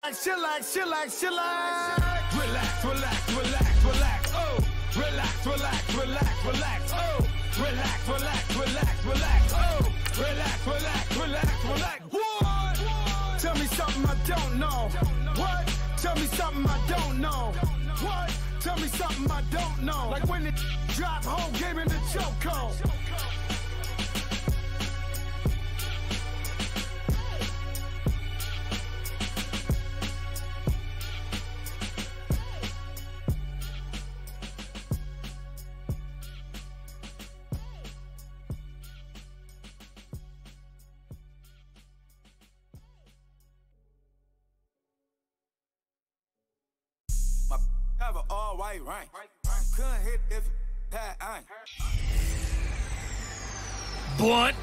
Chillax. Relax. Oh, relax. Oh, relax. Oh, relax. What? Tell me something I don't know. What? Tell me something I don't know. What? Tell me something I don't know. Like when it dropped, whole game in the chokehold. Have an all-white rank. Couldn't hit if it had ain't. Blunt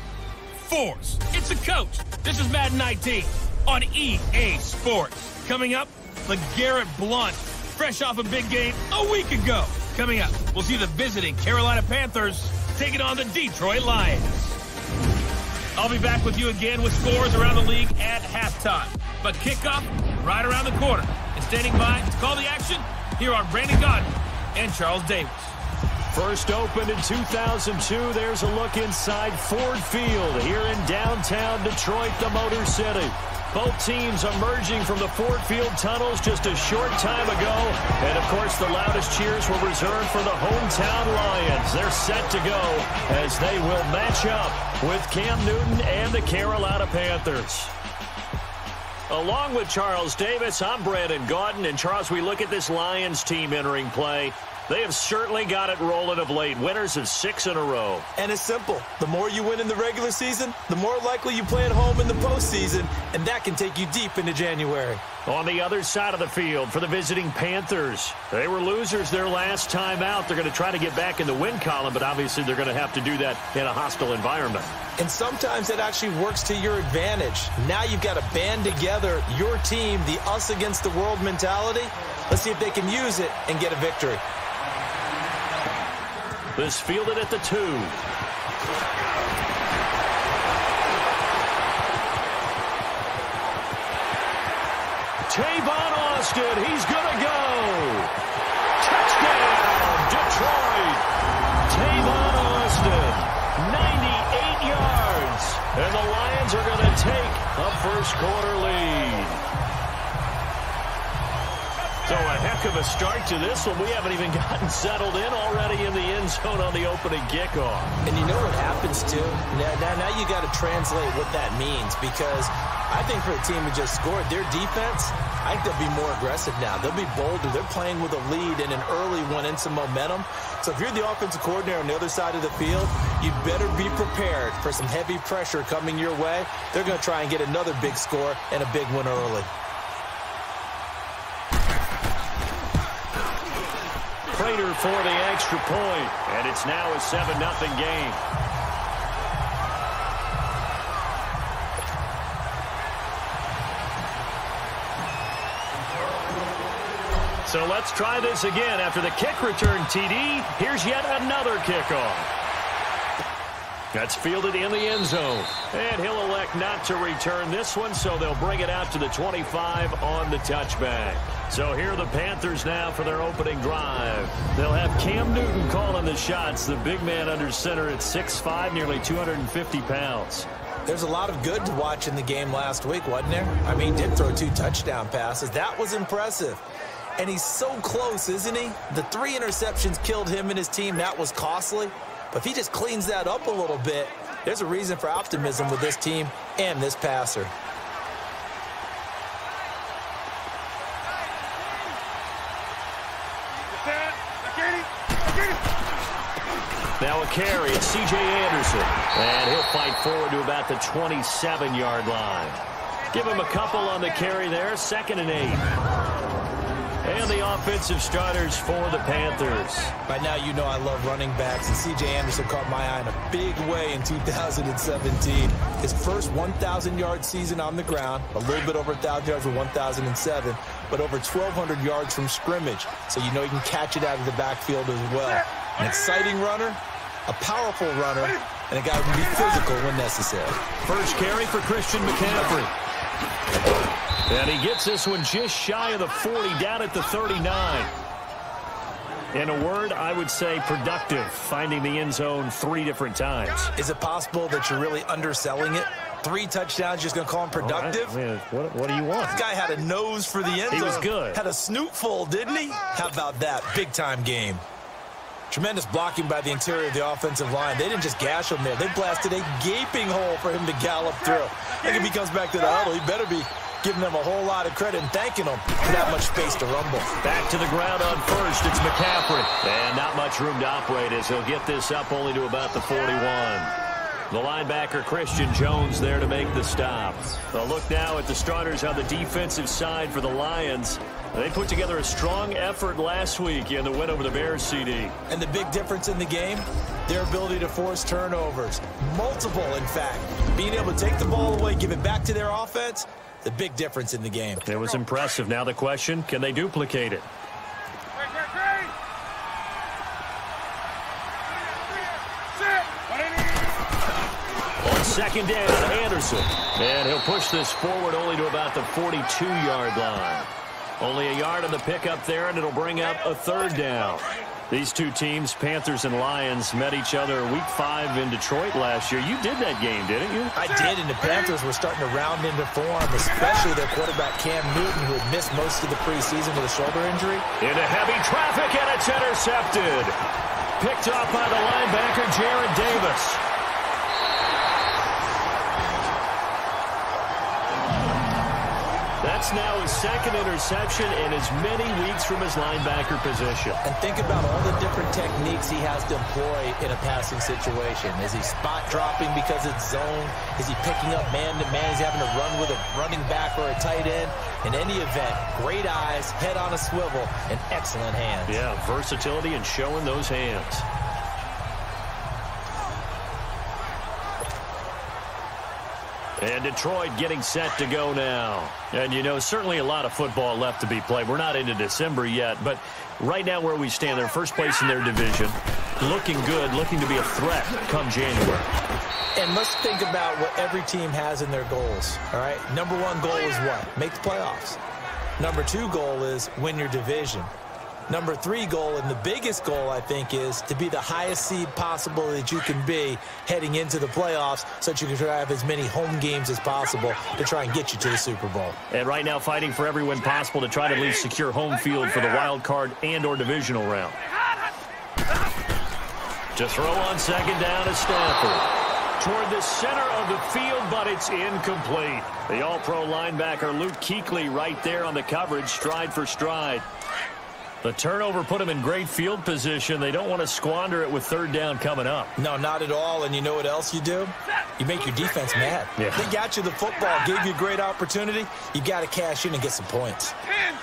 force. It's a coach. This is Madden 19 on EA Sports. Coming up, LeGarrette Blunt, fresh off a big game a week ago. Coming up, we'll see the visiting Carolina Panthers taking on the Detroit Lions. I'll be back with you again with scores around the league at halftime. But kickoff right around the corner. And standing by to call the action, here are Brandon Gaudin and Charles Davis. First opened in 2002, there's a look inside Ford Field here in downtown Detroit, the Motor City. Both teams emerging from the Ford Field tunnels just a short time ago. And, of course, the loudest cheers were reserved for the hometown Lions. They're set to go as they will match up with Cam Newton and the Carolina Panthers. Along with Charles Davis, I'm Brandon Gaudin. And, Charles, we look at this Lions team entering play. They have certainly got it rolling of late. Winners of 6 in a row. And it's simple. The more you win in the regular season, the more likely you play at home in the postseason, and that can take you deep into January. On the other side of the field for the visiting Panthers, they were losers their last time out. They're going to try to get back in the win column, but obviously they're going to have to do that in a hostile environment. And sometimes it actually works to your advantage. Now you've got to band together your team, the us against the world mentality. Let's see if they can use it and get a victory. This fielded at the 2. Tavon Austin, he's going to go. Touchdown, Detroit. Tavon Austin, 98 yards. And the Lions are going to take a first-quarter lead. So a heck of a start to this one. We haven't even gotten settled in already in the end zone on the opening kickoff. And you know what happens, too? Now you got to translate what that means, because I think for a team who just scored, their defense, I think they'll be more aggressive now. They'll be bolder. They're playing with a lead and an early one and some momentum. So if you're the offensive coordinator on the other side of the field, you better be prepared for some heavy pressure coming your way. They're going to try and get another big score and a big one early. Prater for the extra point, and it's now a 7-0 game. So let's try this again. After the kick return TD, here's yet another kickoff. That's fielded in the end zone. And he'll elect not to return this one, so they'll bring it out to the 25 on the touchback. So here are the Panthers now for their opening drive. They'll have Cam Newton calling the shots, the big man under center at 6'5", nearly 250 pounds. There's a lot of good to watch in the game last week, wasn't there? I mean, he did throw 2 touchdown passes. That was impressive. And he's so close, isn't he? The 3 interceptions killed him and his team. That was costly. But if he just cleans that up a little bit, there's a reason for optimism with this team and this passer. Now a carry, it's C.J. Anderson. And he'll fight forward to about the 27-yard line. Give him a couple on the carry there, 2nd and 8. And the offensive starters for the Panthers. By now, you know I love running backs, and C.J. Anderson caught my eye in a big way in 2017. His first 1,000-yard season on the ground, a little bit over 1,000 yards with 1,007, but over 1,200 yards from scrimmage. So you know he can catch it out of the backfield as well. An exciting runner, a powerful runner, and a guy who can be physical when necessary. First carry for Christian McCaffrey. And he gets this one just shy of the 40, down at the 39. In a word, I would say productive, finding the end zone 3 different times. Is it possible that you're really underselling it? 3 touchdowns, just going to call him productive? Right. What do you want? This guy had a nose for the end zone. He was good. Had a snoot full, didn't he? How about that? Big-time game. Tremendous blocking by the interior of the offensive line. They didn't just gash him there. They blasted a gaping hole for him to gallop through. I think if he comes back to the huddle, he better be giving them a whole lot of credit and thanking them for that much space to rumble. Back to the ground on first. It's McCaffrey. And not much room to operate as he'll get this up only to about the 41. The linebacker, Christian Jones, there to make the stop. A look now at the starters on the defensive side for the Lions. They put together a strong effort last week in the win over the Bears, CD. And the big difference in the game, their ability to force turnovers. Multiple, in fact. Being able to take the ball away, give it back to their offense, the big difference in the game. It was impressive. Now the question, can they duplicate it? On second down, Anderson. And he'll push this forward only to about the 42-yard line. Only a yard on the pickup there, and it'll bring up a 3rd down. These two teams, Panthers and Lions, met each other Week 5 in Detroit last year. You did that game, didn't you? I did, and the Panthers were starting to round into form, especially their quarterback Cam Newton, who had missed most of the preseason with a shoulder injury. Into heavy traffic, and it's intercepted. Picked off by the linebacker, Jared Davis. That's now his 2nd interception in as many weeks from his linebacker position. And think about all the different techniques he has to employ in a passing situation. Is he spot dropping because it's zone? Is he picking up man-to-man? Is he having to run with a running back or a tight end? In any event, great eyes, head on a swivel, and excellent hands. Yeah, versatility and showing those hands. And Detroit getting set to go now. And, you know, certainly a lot of football left to be played. We're not into December yet, but right now where we stand, they're first place in their division. Looking good, looking to be a threat come January. And let's think about what every team has in their goals, all right? Number 1 goal is what? Make the playoffs. Number 2 goal is win your division. Number 3 goal, and the biggest goal, I think, is to be the highest seed possible that you can be heading into the playoffs so that you can have as many home games as possible to try and get you to the Super Bowl. And right now fighting for every win possible to try to at least secure home field for the wild card and or divisional round. To throw on second down is Stafford. Toward the center of the field, but it's incomplete. The all-pro linebacker Luke Kuechly right there on the coverage, stride for stride. The turnover put him in great field position. They don't want to squander it with 3rd down coming up. No, not at all. And you know what else you do? You make your defense mad. Yeah. They got you the football, gave you a great opportunity. You got to cash in and get some points. 10.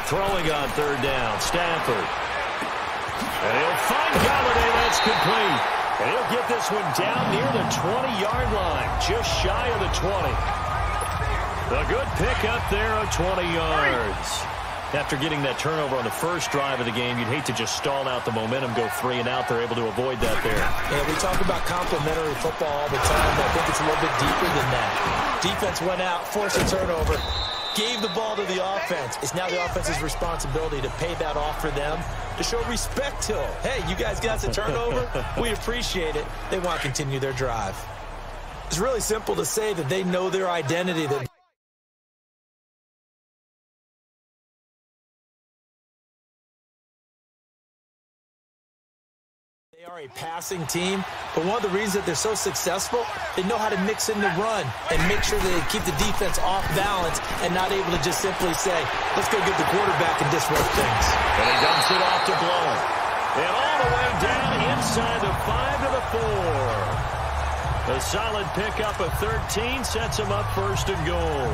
Throwing on 3rd down, Stafford. And he'll find Galladay. That's complete. And he'll get this one down near the 20-yard line, just shy of the 20. A good pickup there of 20 yards. After getting that turnover on the first drive of the game, you'd hate to just stall out the momentum, go 3 and out. They're able to avoid that there. Yeah, we talk about complementary football all the time, but I think it's a little bit deeper than that. Defense went out, forced a turnover, gave the ball to the offense. It's now the offense's responsibility to pay that off for them, to show respect to them. Hey, you guys got the turnover? We appreciate it. They want to continue their drive. It's really simple to say that they know their identity. That they are a passing team, but one of the reasons that they're so successful, they know how to mix in the run and make sure that they keep the defense off balance and not able to just simply say, let's go get the quarterback and disrupt things. And he dumps it off to Blount. And all the way down inside the 5 to the 4. A solid pickup of 13 sets him up 1st and goal.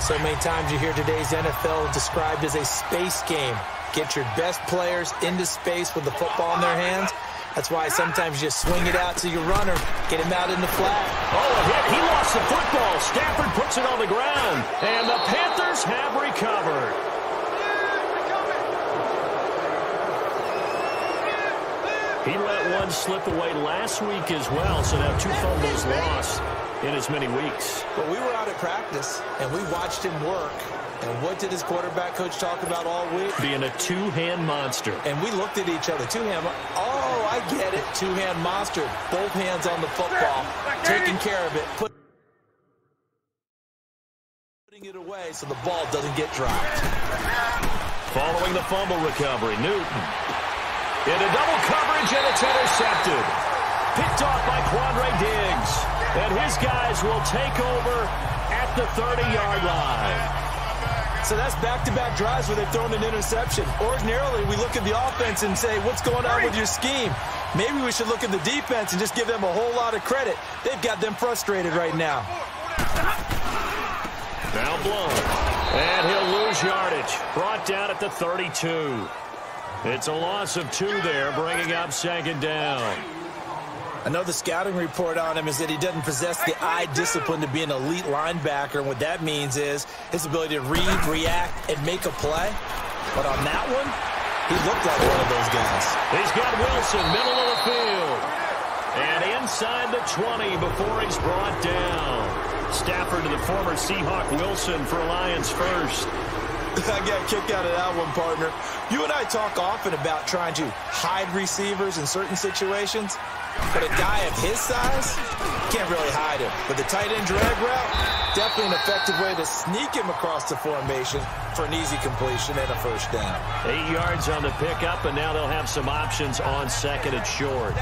So many times you hear today's NFL described as a space game. Get your best players into space with the football in their hands. That's why sometimes you just swing it out to your runner, get him out in the flat. Oh, a hit. He lost the football. Stafford puts it on the ground. And the Panthers have recovered. He let one slip away last week as well, so now 2 fumbles lost in as many weeks. Well, we were out at practice, and we watched him work. And what did his quarterback coach talk about all week? Being a two-hand monster. And we looked at each other. Two-hand. Oh, I get it. Two-hand monster. Both hands on the football. Taking care of it. Putting it away so the ball doesn't get dropped. Following the fumble recovery, Newton. Into double coverage, and it's intercepted. Picked off by Quandre Diggs. And his guys will take over at the 30-yard line. So that's back-to-back drives where they've thrown an interception. Ordinarily, we look at the offense and say, what's going on with your scheme? Maybe we should look at the defense and just give them a whole lot of credit. They've got them frustrated right now. Now blown. And he'll lose yardage. Brought down at the 32. It's a loss of 2 there, bringing up 2nd down. I know the scouting report on him is that he doesn't possess the eye discipline to be an elite linebacker. And what that means is his ability to read, react, and make a play. But on that one, he looked like one of those guys. He's got Wilson, middle of the field. And inside the 20 before he's brought down. Stafford to the former Seahawk Wilson for Lions first. I got a kick out of that one, partner. You and I talk often about trying to hide receivers in certain situations. But a guy of his size, can't really hide him. But the tight end drag route, definitely an effective way to sneak him across the formation for an easy completion and a first down. 8 yards on the pickup, and now they'll have some options on 2nd and short.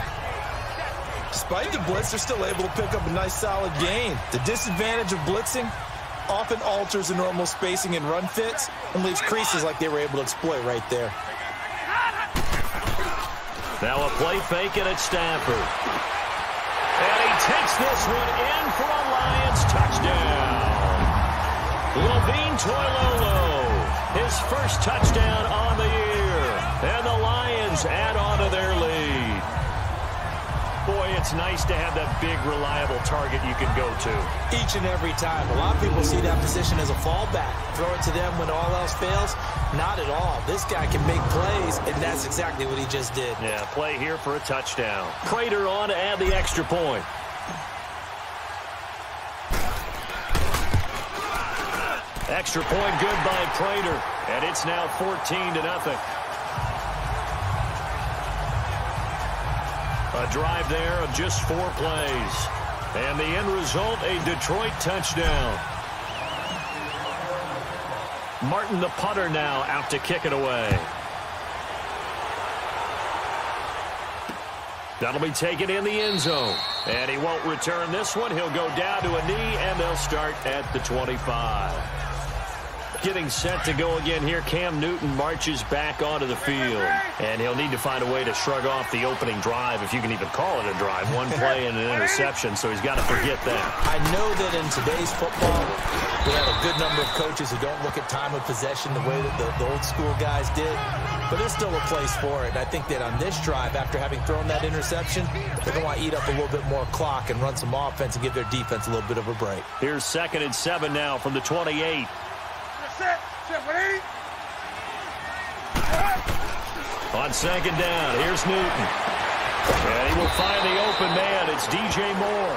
Despite the blitz, they're still able to pick up a nice solid gain. The disadvantage of blitzing often alters the normal spacing and run fits and leaves creases like they were able to exploit right there. Now a play fake, and it's Stafford. And he takes this one in for a Lions touchdown. Levine Toilolo, his first touchdown on the year. And the Lions add on to their lead. Boy, it's nice to have that big, reliable target you can go to. Each and every time. A lot of people see that position as a fallback. Throw it to them when all else fails. Not at all. This guy can make plays, and that's exactly what he just did. Yeah, play here for a touchdown. Prater on to add the extra point. Extra point good by Prater, and it's now 14-0. A drive there of just 4 plays. And the end result, a Detroit touchdown. Martin, the punter, now out to kick it away. That'll be taken in the end zone. And he won't return this one. He'll go down to a knee, and they'll start at the 25. Getting set to go again here, Cam Newton marches back onto the field. And he'll need to find a way to shrug off the opening drive, if you can even call it a drive. 1 play and an interception, so he's got to forget that. I know that in today's football, we have a good number of coaches who don't look at time of possession the way that the old school guys did. But there's still a place for it. And I think that on this drive, after having thrown that interception, they're going to want to eat up a little bit more clock and run some offense and give their defense a little bit of a break. Here's 2nd and 7 now from the 28. On 2nd down, here's Newton. And he will find the open man. It's DJ Moore.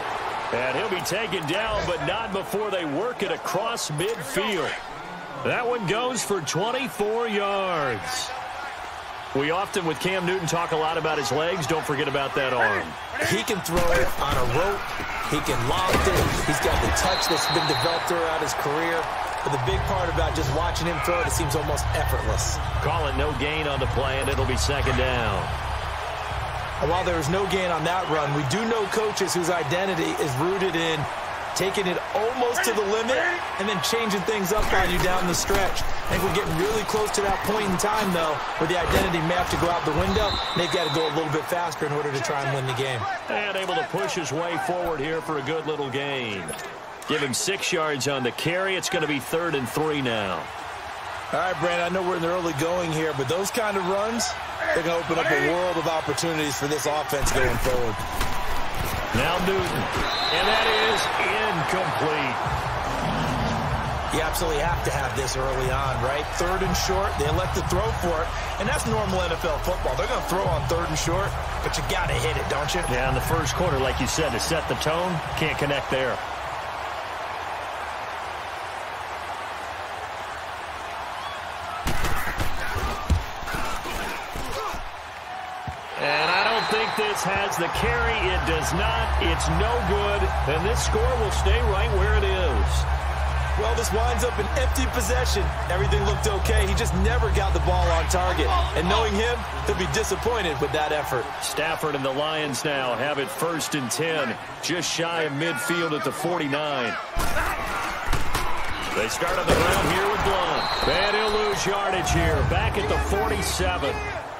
And he'll be taken down, but not before they work it across midfield. That one goes for 24 yards. We often, with Cam Newton, talk a lot about his legs. Don't forget about that arm. He can throw it on a rope. He can loft it. He's got the touch that's been developed throughout his career. But the big part about just watching him throw it, it seems almost effortless. Call it no gain on the play, and it'll be 2nd down. And while there was no gain on that run, we do know coaches whose identity is rooted in taking it almost to the limit and then changing things up on you down the stretch. I think we're getting really close to that point in time, though, where the identity may have to go out the window. They've got to go a little bit faster in order to try and win the game. And able to push his way forward here for a good little gain. Give him 6 yards on the carry. It's going to be 3rd and 3 now. All right, Brandon, I know we're in the early going here, but those kind of runs, they're going to open up a world of opportunities for this offense going forward. Now Newton, and that is incomplete. You absolutely have to have this early on, right? 3rd and short, they elect to throw for it, and that's normal NFL football. They're going to throw on 3rd and short, but you got to hit it, don't you? Yeah, in the first quarter, like you said, to set the tone, can't connect there. And I don't think this has the carry. It does not. It's no good. And this score will stay right where it is. Well, this winds up an empty possession. Everything looked okay. He just never got the ball on target. And knowing him, he'll be disappointed with that effort. Stafford and the Lions now have it 1st and 10, just shy of midfield at the 49. They start on the ground here with Blunt. And he'll lose yardage here, back at the 47.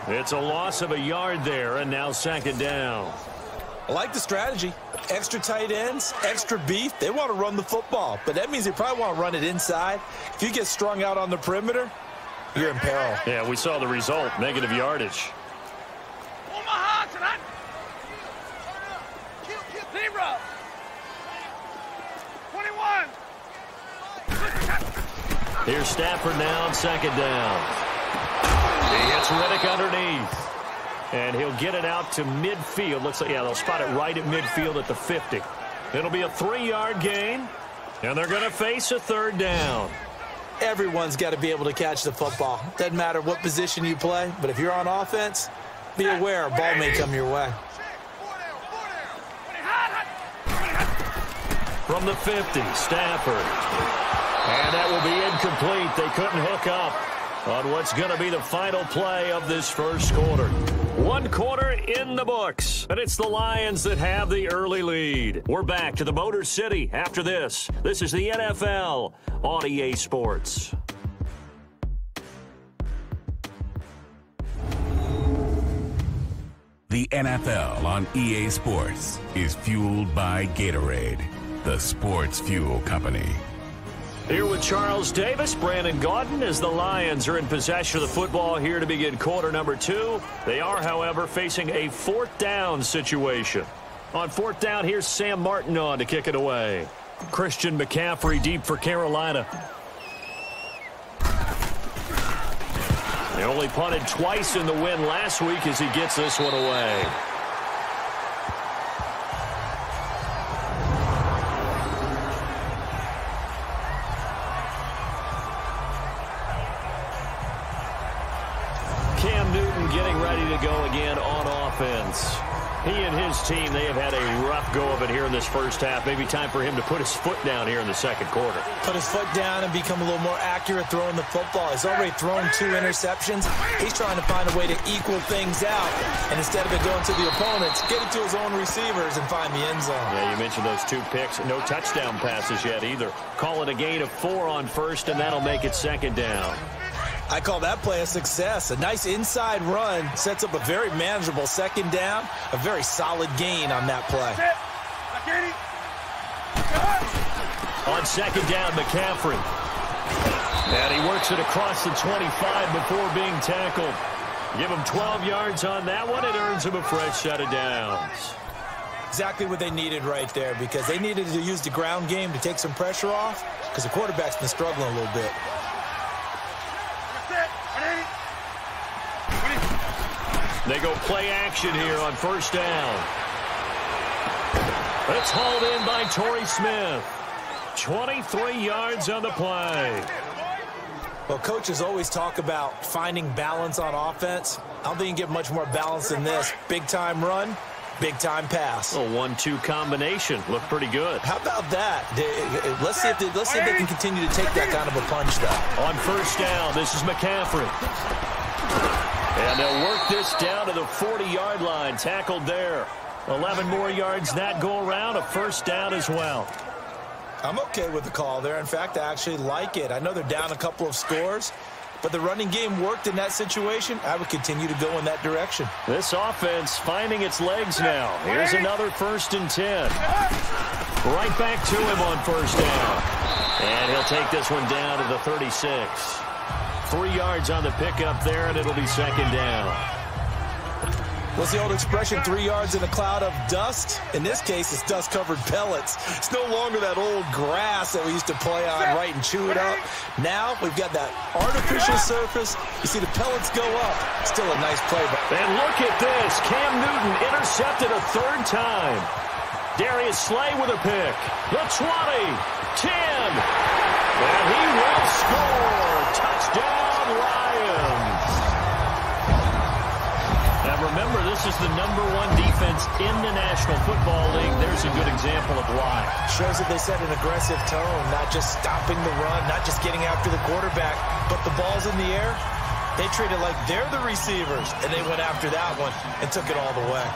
It's a loss of a yard there, and now 2nd down. I like the strategy. Extra tight ends, extra beef. They want to run the football, but that means they probably want to run it inside. If you get strung out on the perimeter, you're in peril. Yeah, we saw the result, negative yardage. Zero. 21. Here's Stafford now on 2nd down. He hits Riddick underneath. And he'll get it out to midfield. Looks like, yeah, they'll spot it right at midfield at the 50. It'll be a 3-yard gain, and they're going to face a 3rd down. Everyone's got to be able to catch the football. Doesn't matter what position you play, but if you're on offense, be aware a ball may come your way. From the 50, Stafford. And that will be incomplete. They couldn't hook up on what's going to be the final play of this first quarter. 1 quarter in the books, and it's the Lions that have the early lead. We're back to the Motor City after this. This is the NFL on EA Sports. The NFL on EA Sports is fueled by Gatorade, the sports fuel company. Here with Charles Davis, Brandon Gaudin, as the Lions are in possession of the football here to begin quarter number 2. They are, however, facing a 4th down situation. On 4th down, here's Sam Martin on to kick it away. Christian McCaffrey deep for Carolina. They only punted twice in the win last week as he gets this one away. Getting ready to go again on offense. He and his team, they have had a rough go of it here in this first half. Maybe time for him to put his foot down here in the 2nd quarter. Put his foot down and become a little more accurate throwing the football. He's already thrown 2 interceptions. He's trying to find a way to equal things out. And instead of it going to the opponents, get it to his own receivers and find the end zone. Yeah, you mentioned those 2 picks. No touchdown passes yet either. Call it a gain of 4 on 1st, and that'll make it 2nd down. I call that play a success. A nice inside run sets up a very manageable 2nd down. A very solid gain on that play. On 2nd down, McCaffrey. And he works it across the 25 before being tackled. Give him 12 yards on that one. It earns him a fresh set of downs. Exactly what they needed right there, because they needed to use the ground game to take some pressure off, because the quarterback's been struggling a little bit. They go play action here on 1st down. It's hauled in by Torrey Smith. 23 yards on the play. Well, coaches always talk about finding balance on offense. I don't think you can get much more balance than this. Big-time run, big-time pass. A 1-2 combination. Looked pretty good. How about that? Let's see if they can continue to take that kind of a punch, though. On 1st down, this is McCaffrey. And they'll work this down to the 40-yard line. Tackled there. 11 more yards that go around. A 1st down as well. I'm okay with the call there. In fact, I actually like it. I know they're down a couple of scores, but the running game worked in that situation. I would continue to go in that direction. This offense finding its legs now. Here's another 1st and 10. Right back to him on 1st down. And he'll take this one down to the 36. 3 yards on the pickup there, and it'll be 2nd down. What's the old expression, 3 yards in a cloud of dust? In this case, it's dust-covered pellets. It's no longer that old grass that we used to play on, right, and chew it up. Now we've got that artificial surface. You see the pellets go up. Still a nice play. And look at this. Cam Newton intercepted a 3rd time. Darius Slay with a pick. The 20, 10, and he will score. Touchdown, Lions. Now remember, this is the #1 defense in the National Football League. There's a good example of why. Shows that they set an aggressive tone, not just stopping the run, not just getting after the quarterback, but the ball's in the air. They treat it like they're the receivers, and they went after that one and took it all the way.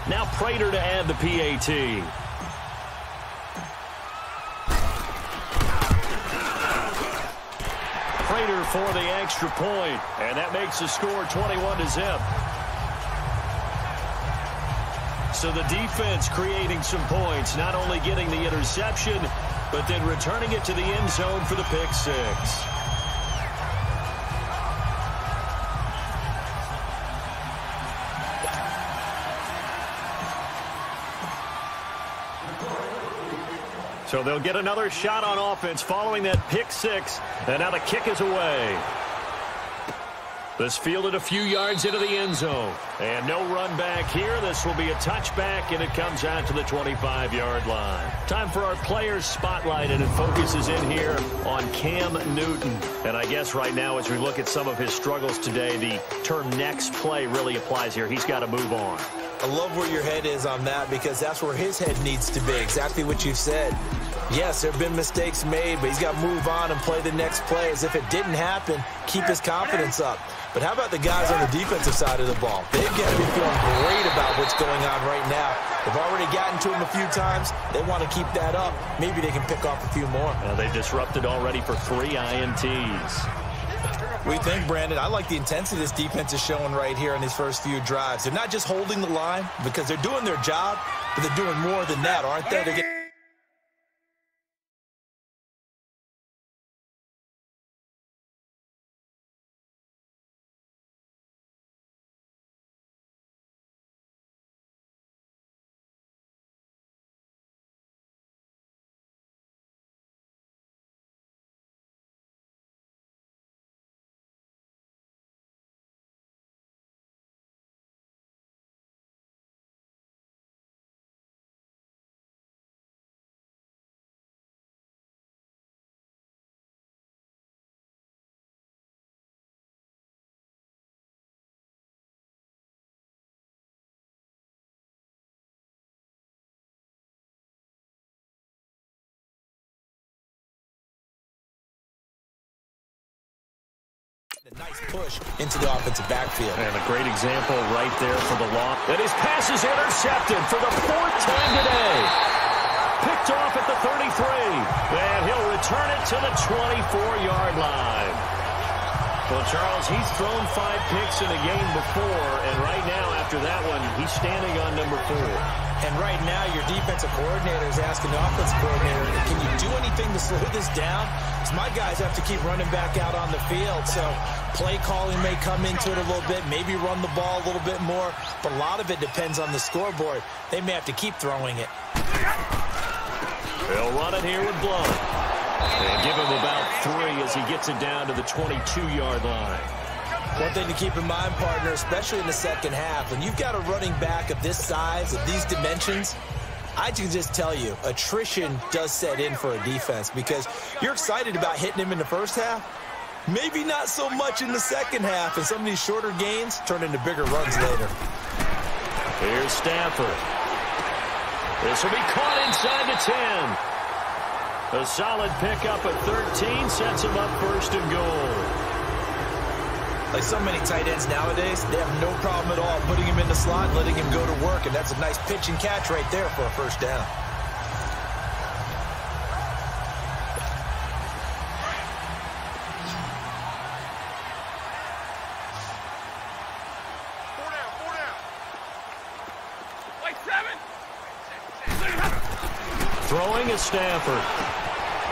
Now Prater to add the PAT. Prater for the extra point, and that makes the score 21-0. So the defense creating some points, not only getting the interception, but then returning it to the end zone for the pick 6. So they'll get another shot on offense following that pick 6, and now the kick is away. This fielded a few yards into the end zone, and no run back here. This will be a touchback, and it comes out to the 25-yard line. Time for our players spotlight, and it focuses in here on Cam Newton. And I guess right now, as we look at some of his struggles today, the term next play really applies here. He's got to move on. I love where your head is on that, because that's where his head needs to be, exactly what you've said. Yes, there have been mistakes made, but he's got to move on and play the next play as if it didn't happen, keep his confidence up. But how about the guys on the defensive side of the ball? They've got to be feeling great about what's going on right now. They've already gotten to him a few times. They want to keep that up. Maybe they can pick off a few more. They disrupted already for 3 INTs. What do you think, Brandon? I like the intensity this defense is showing right here in these first few drives. They're not just holding the line because they're doing their job, but they're doing more than that, aren't they? They're getting a nice push into the offensive backfield. And a great example right there for the loss. And his pass is intercepted for the 4th time today. Picked off at the 33. And he'll return it to the 24-yard line. Well, Charles, he's thrown 5 picks in a game before, and right now, after that one, he's standing on number 4. And right now, your defensive coordinator is asking the offensive coordinator, can you do anything to slow this down? Because my guys have to keep running back out on the field, so play calling may come into it a little bit, maybe run the ball a little bit more, but a lot of it depends on the scoreboard. They may have to keep throwing it. They'll run it here with Blunt. And give him about 3 as he gets it down to the 22-yard line. One thing to keep in mind, partner, especially in the second half, when you've got a running back of this size, of these dimensions, I can just tell you, attrition does set in for a defense because you're excited about hitting him in the first half. Maybe not so much in the second half, and some of these shorter gains turn into bigger runs later. Here's Stafford. This will be caught inside the 10. A solid pickup at 13 sets him up 1st and goal. Like so many tight ends nowadays, they have no problem at all putting him in the slot and letting him go to work, and that's a nice pitch and catch right there for a 1st down. Throwing is Stafford.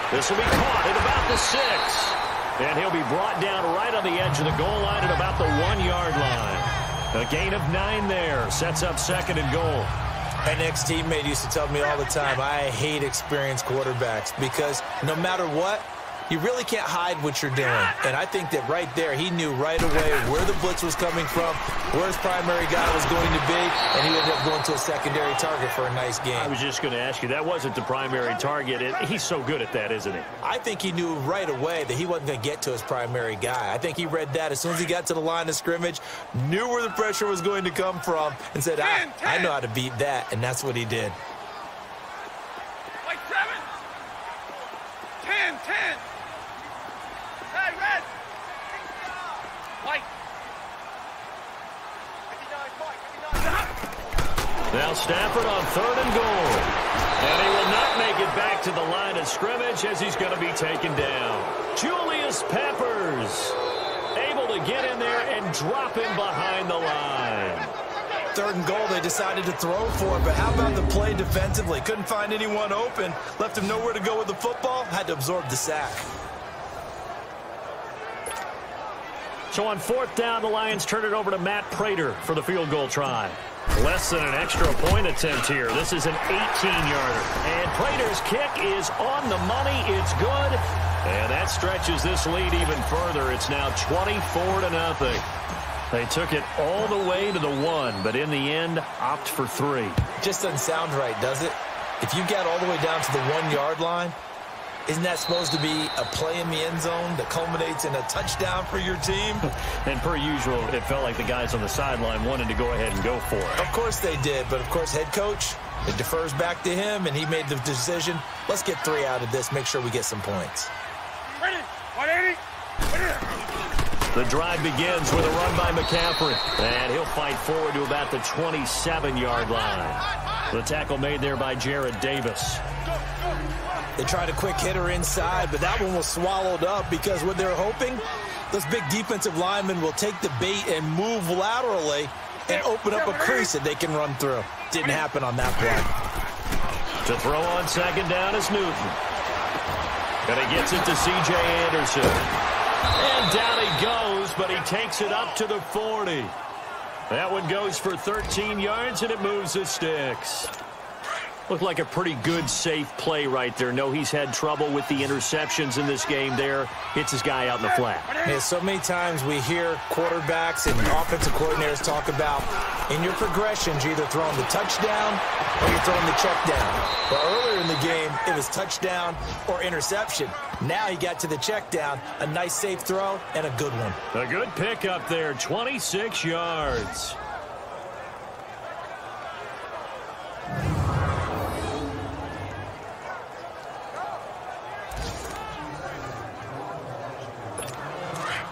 This will be caught at about the 6. And he'll be brought down right on the edge of the goal line at about the 1-yard line. A gain of 9 there. Sets up 2nd and goal. An ex-teammate used to tell me all the time, I hate experienced quarterbacks because no matter what, you really can't hide what you're doing. And I think that right there, he knew right away where the blitz was coming from, where his primary guy was going to be, and he ended up going to a secondary target for a nice game. I was just going to ask you, that wasn't the primary target. He's so good at that, isn't he? I think he knew right away that he wasn't going to get to his primary guy. I think he read that as soon as he got to the line of scrimmage, knew where the pressure was going to come from, and said, I know how to beat that, and that's what he did. Like 7. 10. Hey, red. White. Now Stafford on 3rd and goal. And he will not make it back to the line of scrimmage as he's going to be taken down. Julius Peppers able to get in there and drop him behind the line. 3rd and goal, they decided to throw for it, but how about the play defensively? Couldn't find anyone open, left him nowhere to go with the football, had to absorb the sack. So on 4th down, the Lions turn it over to Matt Prater for the field goal try. Less than an extra point attempt here. This is an 18-yarder. And Prater's kick is on the money. It's good. And that stretches this lead even further. It's now 24-0. They took it all the way to the 1, but in the end, opt for 3. Just doesn't sound right, does it? If you get all the way down to the 1-yard line, isn't that supposed to be a play in the end zone that culminates in a touchdown for your team? And per usual, it felt like the guys on the sideline wanted to go ahead and go for it. Of course they did, but of course head coach, it defers back to him, and he made the decision, let's get 3 out of this, make sure we get some points. Ready? 180. The drive begins with a run by McCaffrey. And he'll fight forward to about the 27-yard line. The tackle made there by Jared Davis. They tried a quick hitter inside, but that one was swallowed up because what they're hoping, those big defensive linemen will take the bait and move laterally and open up a crease that they can run through. Didn't happen on that play. To throw on 2nd down is Newton. And he gets it to C.J. Anderson. And down he goes, but he takes it up to the 40. That one goes for 13 yards, and it moves the sticks. Looked like a pretty good, safe play right there. No, he's had trouble with the interceptions in this game there. Hits his guy out in the flat. Yeah, so many times we hear quarterbacks and offensive coordinators talk about in your progressions, you're either throwing the touchdown or you're throwing the check down. But earlier in the game, it was touchdown or interception. Now he got to the check down, a nice safe throw, and a good one. A good pick up there, 26 yards.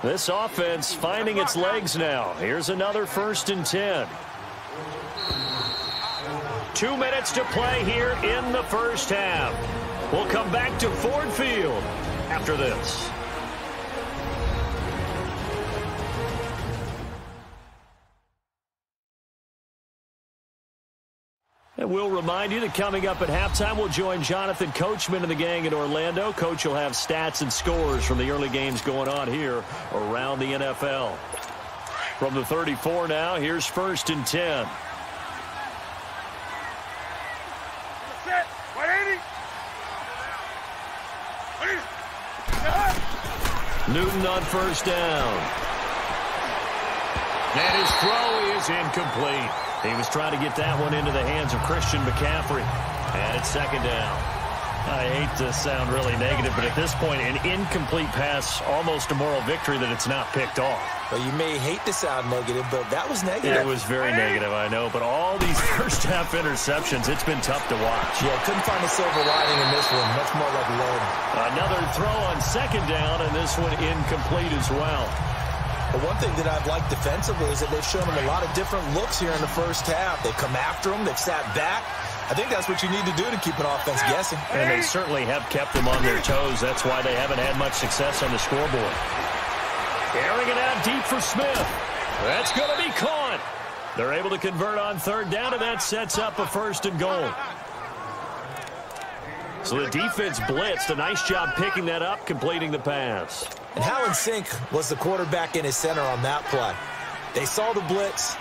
This offense finding its legs now. Here's another 1st and 10. 2 minutes to play here in the first half. We'll come back to Ford Field after this. And we'll remind you that coming up at halftime, we'll join Jonathan Coachman and the gang in Orlando. Coach will have stats and scores from the early games going on here around the NFL. From the 34 now, here's 1st and 10. Set. 180. Newton on 1st down. And his throw is incomplete. He was trying to get that one into the hands of Christian McCaffrey. And it's 2nd down. I hate to sound really negative, but at this point, an incomplete pass, almost a moral victory that it's not picked off. Well, you may hate to sound negative, but that was negative. It was very negative, I know. But all these first-half interceptions, it's been tough to watch. Yeah, couldn't find a silver lining in this one. Much more like lead. Another throw on 2nd down, and this one incomplete as well. But one thing that I've liked defensively is that they've shown them a lot of different looks here in the first half. They've come after them. They've sat back. I think that's what you need to do to keep an offense guessing. And they certainly have kept them on their toes. That's why they haven't had much success on the scoreboard. Airing it out deep for Smith. That's going to be caught. They're able to convert on 3rd down, and that sets up a 1st and goal. So the defense blitzed. A nice job picking that up, completing the pass. And how in sync was the quarterback and his center on that play? They saw the blitz,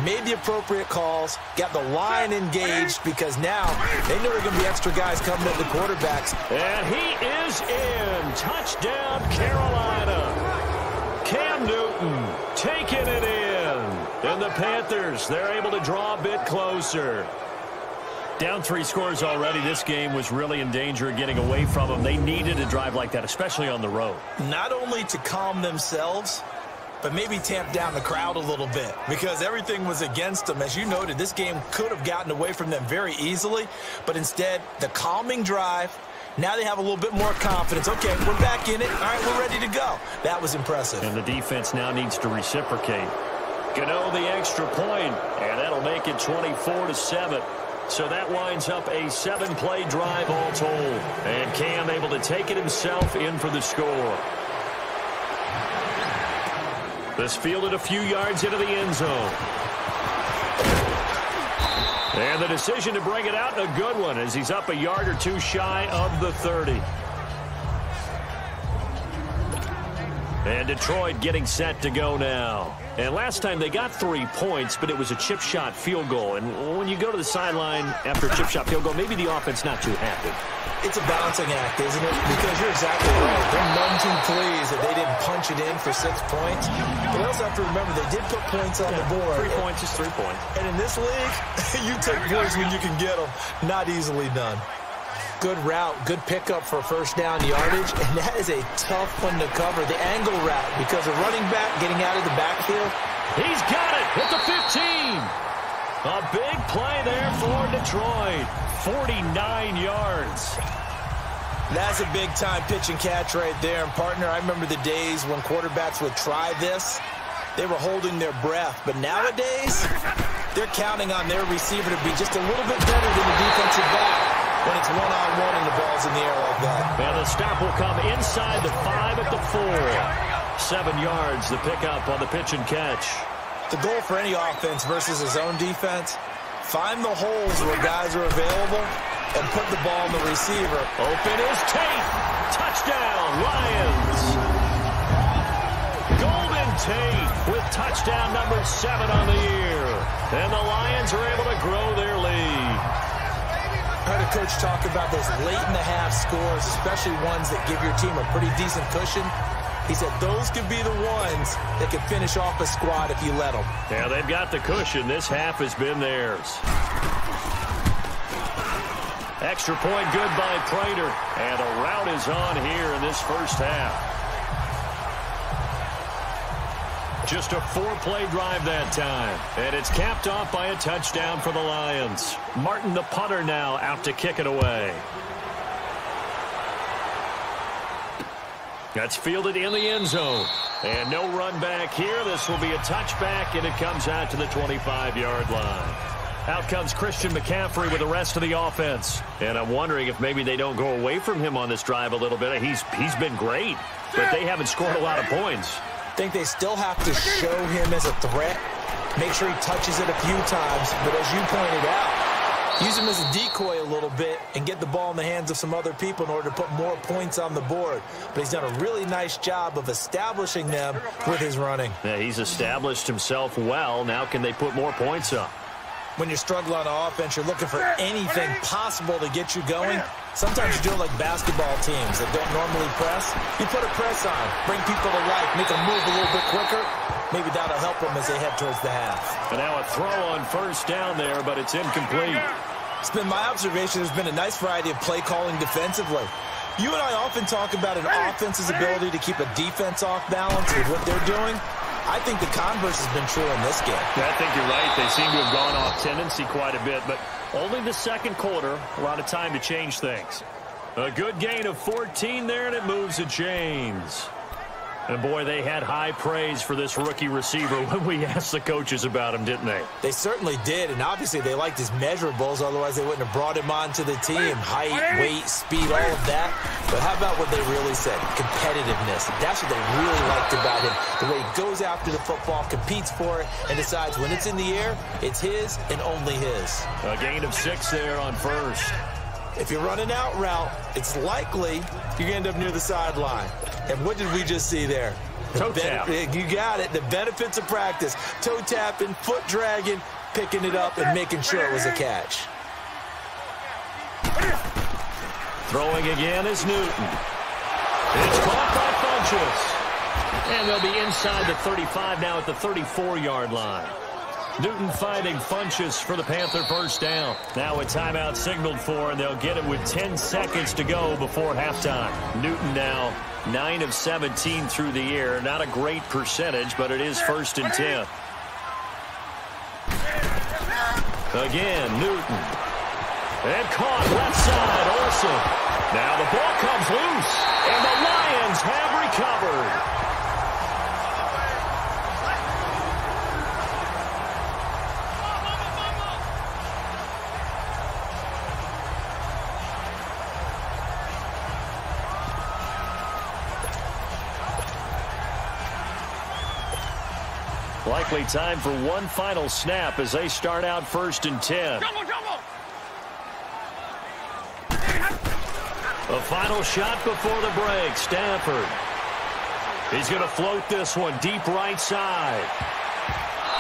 made the appropriate calls, got the line engaged because now they knew there were going to be extra guys coming at the quarterbacks. And he is in. Touchdown, Carolina. Cam Newton taking it in. And the Panthers, they're able to draw a bit closer. Down 3 scores already. This game was really in danger of getting away from them. They needed a drive like that, especially on the road. Not only to calm themselves, but maybe tamp down the crowd a little bit because everything was against them. As you noted, this game could have gotten away from them very easily, but instead, the calming drive, now they have a little bit more confidence. Okay, we're back in it. All right, we're ready to go. That was impressive. And the defense now needs to reciprocate. Gano the extra point, and that'll make it 24-7. So that winds up a 7-play drive all told. And Cam able to take it himself in for the score. This fielded a few yards into the end zone. And the decision to bring it out, a good one, as he's up a yard or two shy of the 30. And Detroit getting set to go now. And last time they got 3 points, but it was a chip shot field goal. And when you go to the sideline after a chip shot field goal, maybe the offense not too happy. It's a balancing act, isn't it? Because you're exactly right. They're none too pleased that they didn't punch it in for 6 points. But they also have to remember they did put points on the board. 3 points is 3 points. And in this league, you take points when you can get them. Not easily done. Good route, good pickup for first down yardage, and that is a tough one to cover. The angle route, because a running back getting out of the backfield. He's got it at the 15. A big play there for Detroit. 49 yards. That's a big-time pitch and catch right there. And, partner, I remember the days when quarterbacks would try this. They were holding their breath. But nowadays, they're counting on their receiver to be just a little bit better than the defensive back when it's one-on-one and the ball's in the air like that. And the stop will come inside the 5 at the 4. 7 yards, the pickup on the pitch and catch. The goal for any offense versus his own defense, find the holes where guys are available and put the ball on the receiver. Open is Tate. Touchdown, Lions. Golden Tate with touchdown number 7 on the year. And the Lions are able to grow their lead. I heard a coach talk about those late-in-the-half scores, especially ones that give your team a pretty decent cushion. He said those could be the ones that could finish off a squad if you let them. Yeah, they've got the cushion. This half has been theirs. Extra point good by Prater. And a rout is on here in this first half. Just a 4-play drive that time. And it's capped off by a touchdown for the Lions. Martin, the punter, now out to kick it away. That's fielded in the end zone. And no run back here. This will be a touchback, and it comes out to the 25-yard line. Out comes Christian McCaffrey with the rest of the offense. And I'm wondering if maybe they don't go away from him on this drive a little bit. He's been great, but they haven't scored a lot of points. I think they still have to show him as a threat. Make sure he touches it a few times. But as you pointed out, use him as a decoy a little bit and get the ball in the hands of some other people in order to put more points on the board. But he's done a really nice job of establishing them with his running. Yeah, he's established himself well. Now can they put more points up? When you're struggling on offense, you're looking for anything possible to get you going. Sometimes you do it like basketball teams that don't normally press. You put a press on, bring people to life, make them move a little bit quicker. Maybe that'll help them as they head towards the half. And now a throw on first down there, but it's incomplete. It's been my observation there's been a nice variety of play calling defensively. You and I often talk about an offense's ability to keep a defense off balance with what they're doing. I think the converse has been true in this game. Yeah, I think you're right. They seem to have gone off tendency quite a bit, but only the second quarter. A lot of time to change things. A good gain of 14 there, and it moves the chains. And, boy, they had high praise for this rookie receiver when we asked the coaches about him, didn't they? They certainly did, and obviously they liked his measurables. Otherwise, they wouldn't have brought him onto the team. Height, weight, speed, all of that. But how about what they really said? Competitiveness. That's what they really liked about him. The way he goes after the football, competes for it, and decides when it's in the air, it's his and only his. A gain of 6 there on first. If you're running out route, it's likely you're going to end up near the sideline. And what did we just see there? Toe tap. You got it. The benefits of practice. Toe tapping, foot dragging, picking it up, and making sure it was a catch. Throwing again is Newton. It's caught by Funchess. And they'll be inside the 35 now at the 34-yard line. Newton finding Funchess for the Panther first down. Now a timeout signaled for, and they'll get it with 10 seconds to go before halftime. Newton now 9 of 17 through the air. Not a great percentage, but it is 1st and 10. Again, Newton. And caught left side, Olsen. Now the ball comes loose, and the Lions have recovered. Likely time for one final snap as they start out 1st and 10. A final shot before the break. Stafford. He's going to float this one deep right side.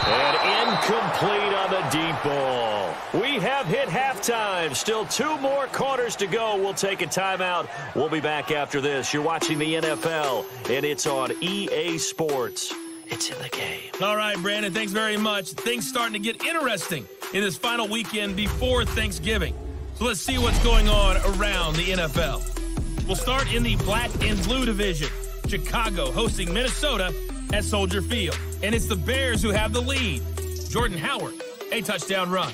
And incomplete on the deep ball. We have hit halftime. Still 2 more quarters to go. We'll take a timeout. We'll be back after this. You're watching the NFL, and it's on EA Sports. It's in the game. All right, Brandon, thanks very much. Things starting to get interesting in this final weekend before Thanksgiving. So let's see what's going on around the NFL. We'll start in the black and blue division. Chicago hosting Minnesota at Soldier Field. And it's the Bears who have the lead. Jordan Howard, a touchdown run.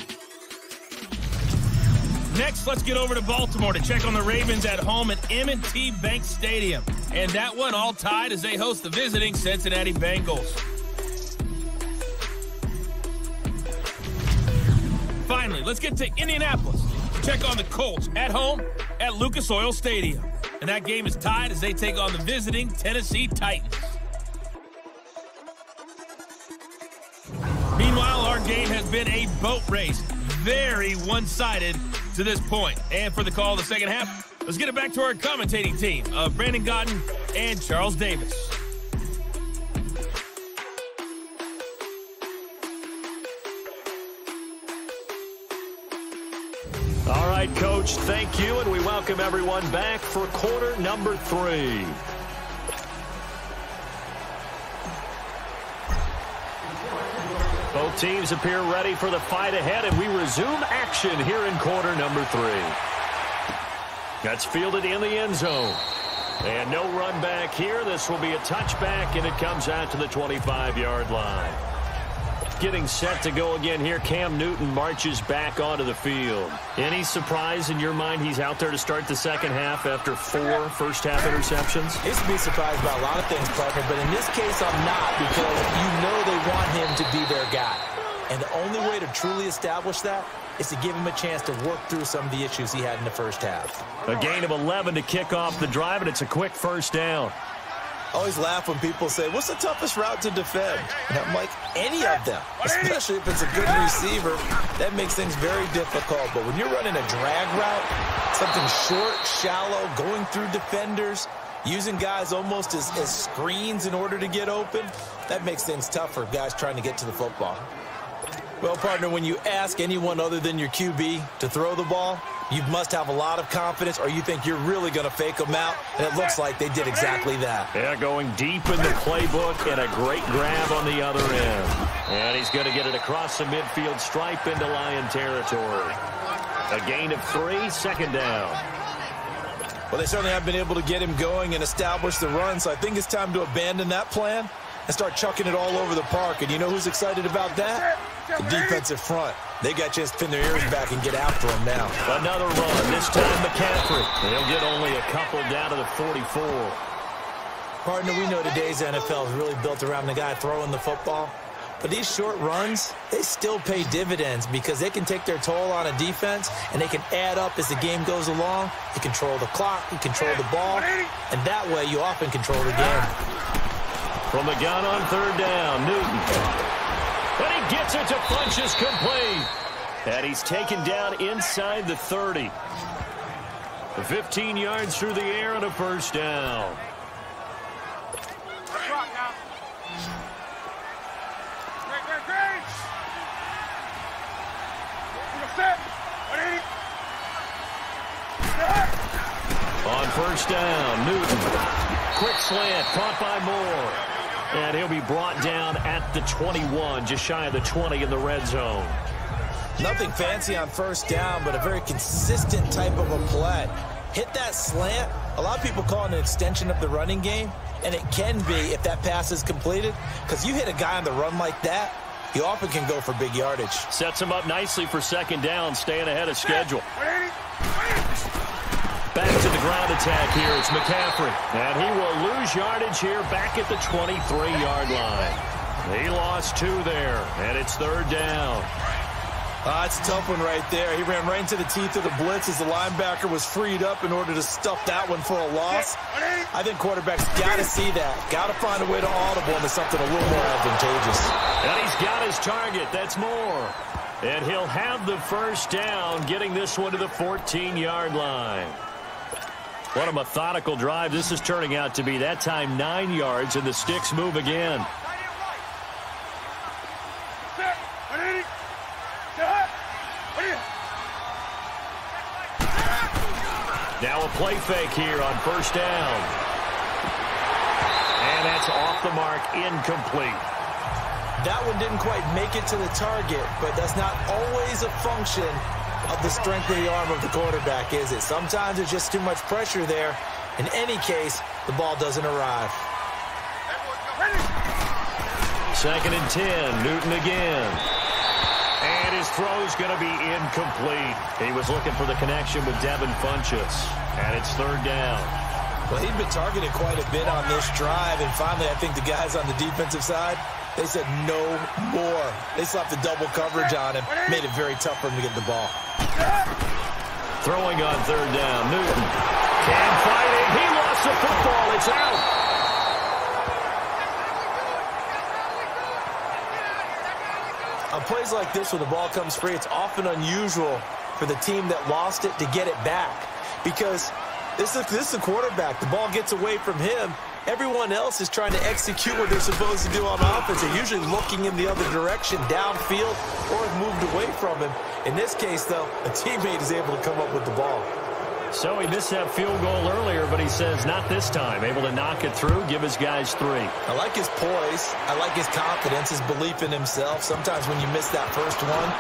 Next, let's get over to Baltimore to check on the Ravens at home at M&T Bank Stadium. And that one all tied as they host the visiting Cincinnati Bengals. Finally, let's get to Indianapolis. Check on the Colts at home at Lucas Oil Stadium. And that game is tied as they take on the visiting Tennessee Titans. Meanwhile, our game has been a boat race. Very one-sided to this point. And for the call of the second half, let's get it back to our commentating team of Brandon Godden and Charles Davis. All right, Coach, thank you, and we welcome everyone back for quarter number 3. Both teams appear ready for the fight ahead, and we resume action here in quarter number 3. That's fielded in the end zone. And no run back here. This will be a touchback, and it comes out to the 25-yard line. Getting set to go again here, Cam Newton marches back onto the field. Any surprise in your mind he's out there to start the second half after 4 first-half interceptions? He's to be surprised by a lot of things, partner, but in this case I'm not, because you know they want him to be their guy. And the only way to truly establish that is to give him a chance to work through some of the issues he had in the first half. A gain of 11 to kick off the drive, and it's a quick first down. I always laugh when people say, what's the toughest route to defend? And I'm like, any of them, especially if it's a good receiver. That makes things very difficult. But when you're running a drag route, something short, shallow, going through defenders, using guys almost as screens in order to get open, that makes things tough for guys trying to get to the football. Well, partner, when you ask anyone other than your QB to throw the ball, you must have a lot of confidence, or you think you're really going to fake them out, and it looks like they did exactly that. Yeah, going deep in the playbook, and a great grab on the other end. And he's going to get it across the midfield stripe into Lion territory. A gain of 3, second down. Well, they certainly have been able to get him going and establish the run, so I think it's time to abandon that plan and start chucking it all over the park. And you know who's excited about that? The defensive front. They got a chance to pin their ears back and get after him now. Another run, this time McCaffrey. They'll get only a couple down to the 44. Partner, we know today's NFL is really built around the guy throwing the football. But these short runs, they still pay dividends because they can take their toll on a defense, and they can add up as the game goes along. You control the clock, you control the ball, and that way you often control the game. From the gun on third down, Newton. And he gets it to Funchess complete. And he's taken down inside the 30. 15 yards through the air and a first down. On first down, Newton. Quick slant, caught by Moore. And he'll be brought down at the 21, just shy of the 20 in the red zone. Nothing fancy on first down, but a very consistent type of a play. Hit that slant. A lot of people call it an extension of the running game, and it can be if that pass is completed, because you hit a guy on the run like that, he often can go for big yardage. Sets him up nicely for second down, staying ahead of schedule. Back to the ground attack here. It's McCaffrey. And he will lose yardage here back at the 23-yard line. He lost 2 there, and it's third down. It's a tough one right there. He ran right into the teeth of the blitz as the linebacker was freed up in order to stuff that one for a loss. I think quarterbacks got to see that. Got to find a way to audible into something a little more advantageous. And he's got his target. That's Moore. And he'll have the first down, getting this one to the 14-yard line. What a methodical drive this is turning out to be. That time 9 yards, and the sticks move again. Now a play fake here on first down. And that's off the mark, incomplete. That one didn't quite make it to the target, but that's not always a function of the strength of the arm of the quarterback, is it? Sometimes there's just too much pressure there. In any case, the ball doesn't arrive. Second and 10, Newton again. And his throw's going to be incomplete. He was looking for the connection with Devin Funchess. And it's third down. Well, he'd been targeted quite a bit on this drive, and finally I think the guys on the defensive side, they said no more. They slapped the double coverage on him, made it very tough for him to get the ball. Throwing on third down, Newton. Can't fight it. He lost the football. It's out. On plays like this, when the ball comes free, it's often unusual for the team that lost it to get it back. Because this is the quarterback. The ball gets away from him. Everyone else is trying to execute what they're supposed to do on offense. They're usually looking in the other direction, downfield, or have moved away from him. In this case, though, a teammate is able to come up with the ball. So he missed that field goal earlier, but he says not this time. Able to knock it through, give his guys 3. I like his poise. I like his confidence, his belief in himself. Sometimes when you miss that first one,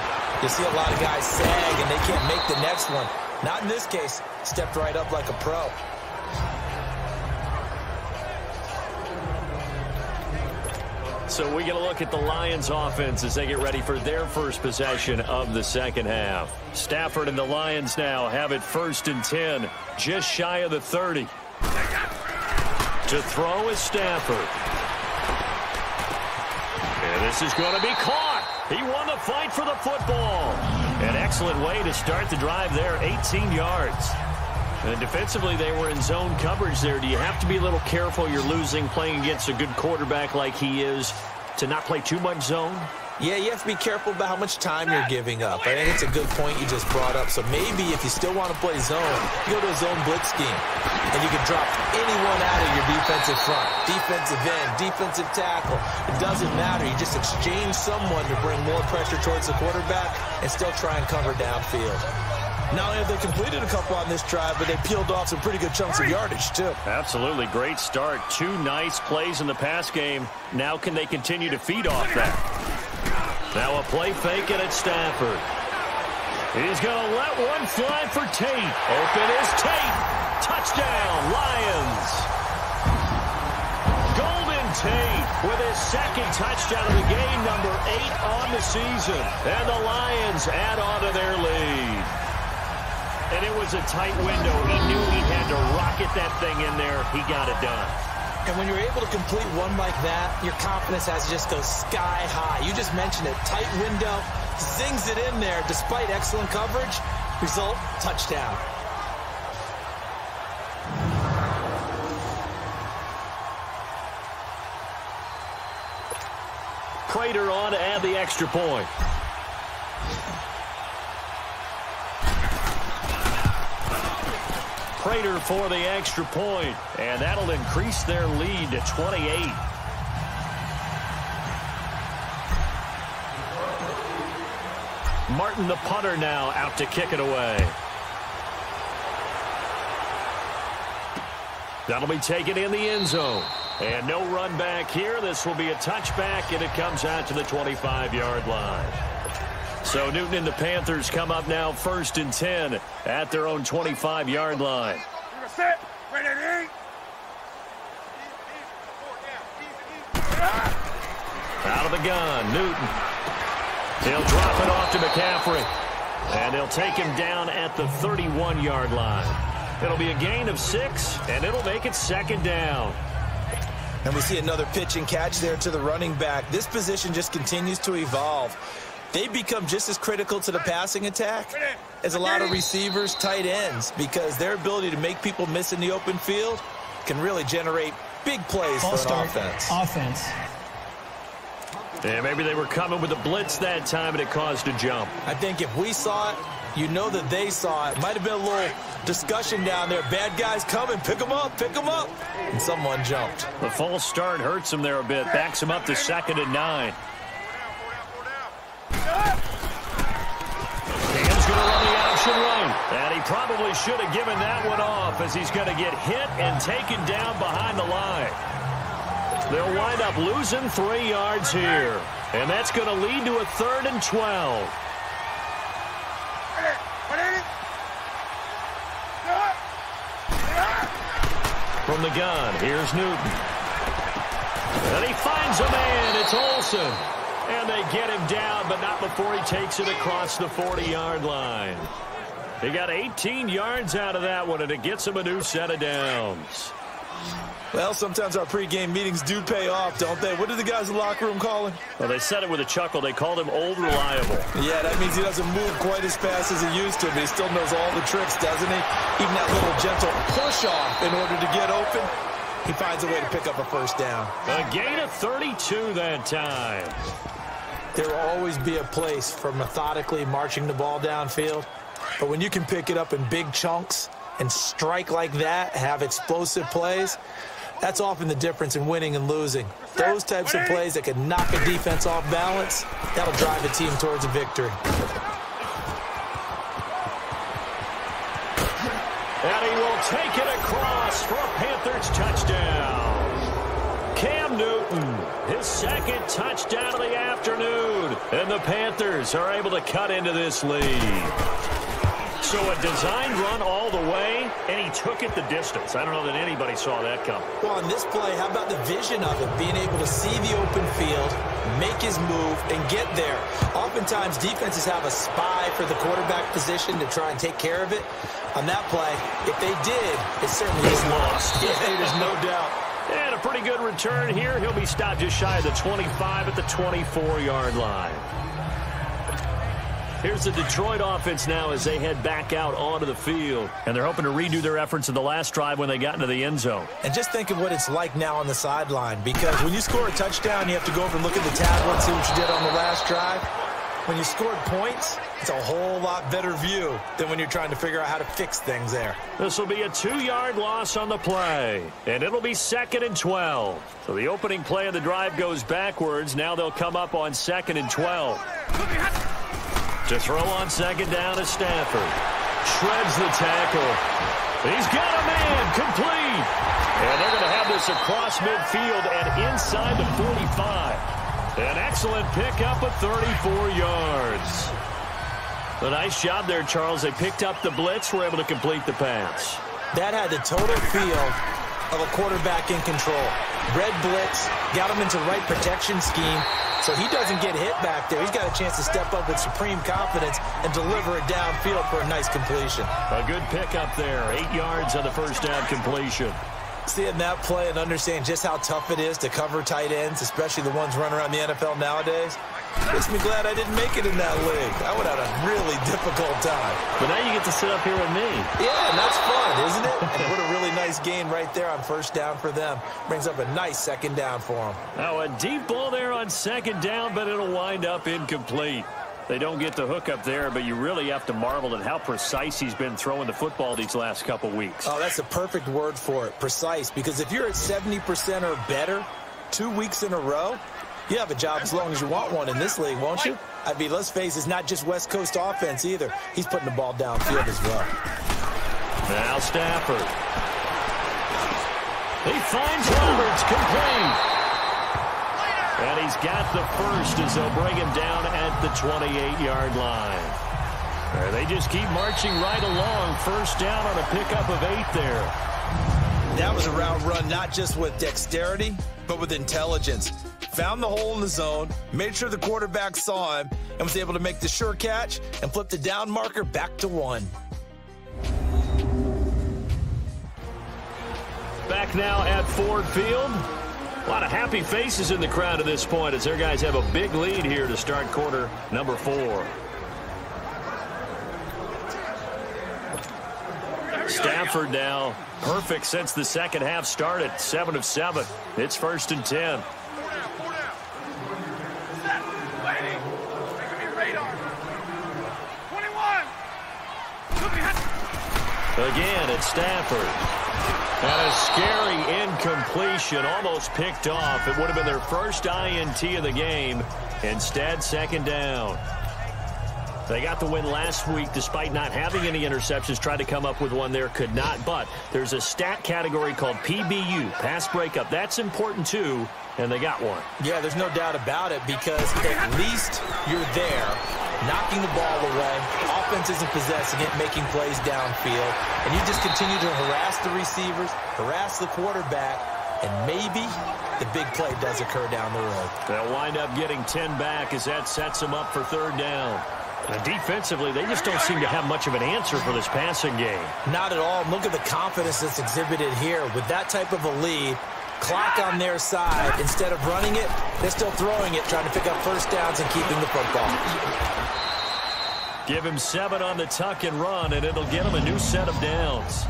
you see a lot of guys sag and they can't make the next one. Not in this case. Stepped right up like a pro. So we get a look at the Lions offense as they get ready for their first possession of the second half. Stafford and the Lions now have it first and 10, just shy of the 30. To throw is Stafford. And this is going to be caught. He won the fight for the football. An excellent way to start the drive there, 18 yards. And defensively, they were in zone coverage there. Do you have to be a little careful? You're losing, playing against a good quarterback like he is, to not play too much zone? Yeah, you have to be careful about how much time you're giving up. I think it's a good point you just brought up. So maybe if you still want to play zone, you go to a zone blitz scheme. And you can drop anyone out of your defensive front. Defensive end, defensive tackle. It doesn't matter. You just exchange someone to bring more pressure towards the quarterback and still try and cover downfield. Not only have they completed a couple on this drive, but they peeled off some pretty good chunks of yardage, too. Absolutely. Great start. 2 nice plays in the pass game. Now can they continue to feed off that? Now a play fake it at Stafford. He's going to let one fly for Tate. Open is Tate. Touchdown, Lions. Golden Tate with his second touchdown of the game, number 8 on the season. And the Lions add on to their lead. And it was a tight window. He knew he had to rocket that thing in there. He got it done. And when you're able to complete one like that, your confidence has to just go sky high. You just mentioned it. Tight window, zings it in there despite excellent coverage. Result, touchdown. Prater on to add the extra point. Prater for the extra point, and that'll increase their lead to 28. Martin, the punter, now out to kick it away. That'll be taken in the end zone. And no run back here. This will be a touchback, and it comes out to the 25-yard line. So Newton and the Panthers come up now 1st and 10 at their own 25-yard line. Out of the gun, Newton. He'll drop it off to McCaffrey. And they'll take him down at the 31-yard line. It'll be a gain of 6, and it'll make it 2nd down. And we see another pitch and catch there to the running back. This position just continues to evolve. They become just as critical to the passing attack as a lot of receivers, tight ends, because their ability to make people miss in the open field can really generate big plays for an offense. Yeah, maybe they were coming with a blitz that time, and it caused a jump. I think if we saw it, you know that they saw it. Might have been a little discussion down there. Bad guys coming. Pick them up. Pick them up. And someone jumped. The false start hurts him there a bit. Backs him up to 2nd and 9. Cam's going to run the option right. And he probably should have given that one off, as he's going to get hit and taken down behind the line. They'll wind up losing 3 yards here. And that's going to lead to a 3rd and 12. From the gun, here's Newton. And he finds a man. It's Olsen. And they get him down, but not before he takes it across the 40-yard line. He got 18 yards out of that one, and it gets him a new set of downs. Well, sometimes our pregame meetings do pay off, don't they? What do the guys in the locker room call him? Well, they said it with a chuckle. They called him Old Reliable. Yeah, that means he doesn't move quite as fast as he used to, but he still knows all the tricks, doesn't he? Even that little gentle push-off in order to get open, he finds a way to pick up a 1st down. A gain of 32 that time. There will always be a place for methodically marching the ball downfield, but when you can pick it up in big chunks and strike like that, have explosive plays, that's often the difference in winning and losing. Those types of plays that can knock a defense off balance, that'll drive a team towards a victory. And he will take it across for a Panthers touchdown. Cam Newton, his 2nd touchdown of the afternoon. And the Panthers are able to cut into this lead. So a designed run all the way, and he took it the distance. I don't know that anybody saw that coming. Well, on this play, how about the vision of it? Being able to see the open field, make his move, and get there. Oftentimes, defenses have a spy for the quarterback position to try and take care of it. On that play, if they did, it certainly is lost. Yeah, there's no doubt. And a pretty good return here. He'll be stopped just shy of the 25 at the 24-yard line. Here's the Detroit offense now as they head back out onto the field. And they're hoping to redo their efforts in the last drive when they got into the end zone. And just think of what it's like now on the sideline, because when you score a touchdown, you have to go over and look at the tablet and see what you did on the last drive. When you scored points, it's a whole lot better view than when you're trying to figure out how to fix things there. This will be a 2-yard loss on the play, and it'll be 2nd and 12. So the opening play of the drive goes backwards. Now they'll come up on 2nd and 12. To throw on 2nd down is Stafford. Shreds the tackle. He's got a man complete. And they're going to have this across midfield and inside the 45. An excellent pickup of 34 yards. A nice job there, Charles. They picked up the blitz, were able to complete the pass. That had the total feel of a quarterback in control. Red blitz, got him into the right protection scheme, so he doesn't get hit back there. He's got a chance to step up with supreme confidence and deliver it downfield for a nice completion. A good pickup there. 8 yards on the 1st down completion. Seeing that play and understand just how tough it is to cover tight ends, especially the ones running around the NFL nowadays, makes me glad I didn't make it in that league. I would have had a really difficult time. But now you get to sit up here with me. Yeah, and that's fun, isn't it? And what a really nice gain right there on 1st down for them. Brings up a nice 2nd down for them. Now a deep ball there on 2nd down, but it'll wind up incomplete. They don't get the hook up there, but you really have to marvel at how precise he's been throwing the football these last couple weeks. Oh, that's a perfect word for it, precise, because if you're at 70% or better 2 weeks in a row, you have a job as long as you want one in this league, won't you? I mean, let's face it, it's not just West Coast offense either. He's putting the ball downfield as well. Now Stafford. He finds Roberts, complete. And he's got the first as they'll bring him down at the 28-yard line. They just keep marching right along. First down on a pickup of 8 there. That was a route run not just with dexterity, but with intelligence. Found the hole in the zone, made sure the quarterback saw him, and was able to make the sure catch and flip the down marker back to 1. Back now at Ford Field. A lot of happy faces in the crowd at this point as their guys have a big lead here to start quarter number 4. Stafford now perfect since the second half started. 7 of 7. It's 1st and 10. Again, it's Stafford. And a scary incompletion, almost picked off. It would have been their first INT of the game. Instead, second down. They got the win last week despite not having any interceptions. Tried to come up with one there, could not. But there's a stat category called PBU, pass breakup. That's important too, and they got one. Yeah, there's no doubt about it because at least you're there, knocking the ball away. Offense isn't possessing it, making plays downfield. And you just continue to harass the receivers, harass the quarterback, and maybe the big play does occur down the road. They'll wind up getting 10 back as that sets them up for third down. And defensively, they just don't seem to have much of an answer for this passing game. Not at all. Look at the confidence that's exhibited here. With that type of a lead, clock on their side, instead of running it, they're still throwing it, trying to pick up first downs and keeping the football. Give him 7 on the tuck and run, and it'll get him a new set of downs.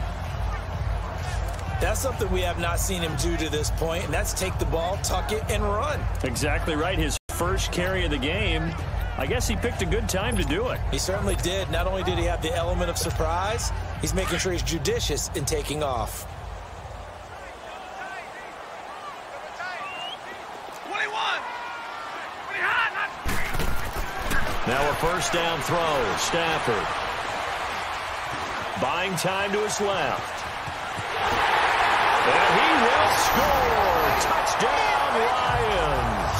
That's something we have not seen him do to this point, and that's take the ball, tuck it, and run. Exactly right. His first carry of the game. I guess he picked a good time to do it. He certainly did. Not only did he have the element of surprise, he's making sure he's judicious in taking off. Now a first down throw. Stafford. Buying time to his left. And he will score. Touchdown, Lions.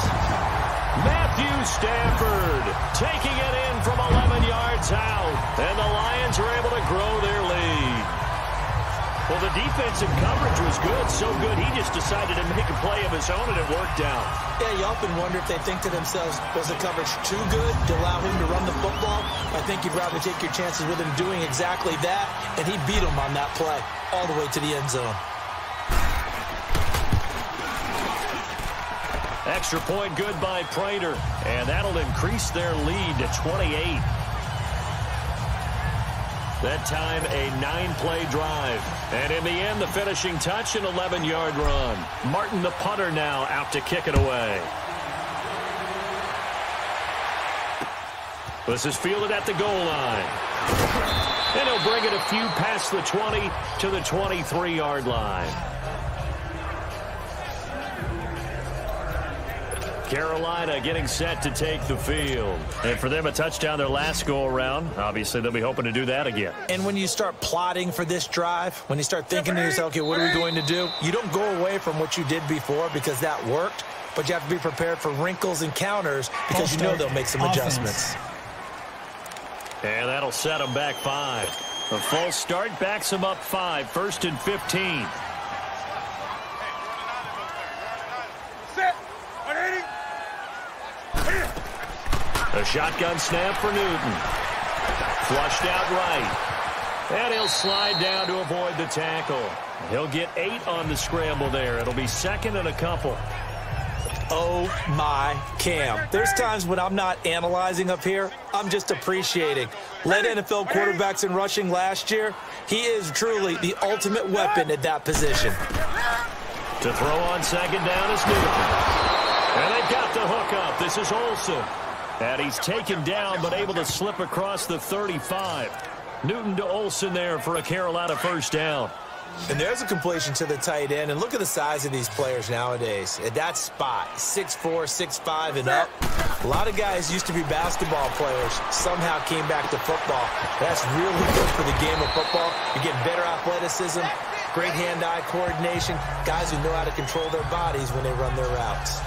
Matthew Stafford taking it in from 11 yards out. And the Lions are able to grow their lead. Well, the defensive coverage was good, so good he just decided to make a play of his own, and it worked out. Yeah, you often wonder if they think to themselves, was the coverage too good to allow him to run the football? I think you'd rather take your chances with him doing exactly that, and he beat him on that play all the way to the end zone. Extra point good by Prater, and that'll increase their lead to 28. That time, a 9-play drive. And in the end, the finishing touch, an 11-yard run. Martin, the punter, now out to kick it away. This is fielded at the goal line. And he'll bring it a few past the 20 to the 23-yard line. Carolina getting set to take the field. And for them, a touchdown their last go-around. Obviously, they'll be hoping to do that again. And when you start plotting for this drive, when you start thinking to yourself, okay, what are we going to do? You don't go away from what you did before because that worked, but you have to be prepared for wrinkles and counters because you know they'll make some adjustments. And that'll set them back 5. A false start backs them up 5. 1st and 15. A shotgun snap for Newton. Flushed out right. And he'll slide down to avoid the tackle. He'll get 8 on the scramble there. It'll be 2nd and a couple. Oh, my Cam. There's times when I'm not analyzing up here. I'm just appreciating. Led NFL quarterbacks in rushing last year. He is truly the ultimate weapon at that position. To throw on 2nd down is Newton. And they've got the hook up. This is Olsen. And he's taken down but able to slip across the 35. Newton to Olsen there for a Carolina first down. And there's a completion to the tight end. And look at the size of these players nowadays. At that spot, 6'4", 6'5", and up. A lot of guys used to be basketball players, somehow came back to football. That's really good for the game of football. You're getting better athleticism, great hand-eye coordination, guys who know how to control their bodies when they run their routes.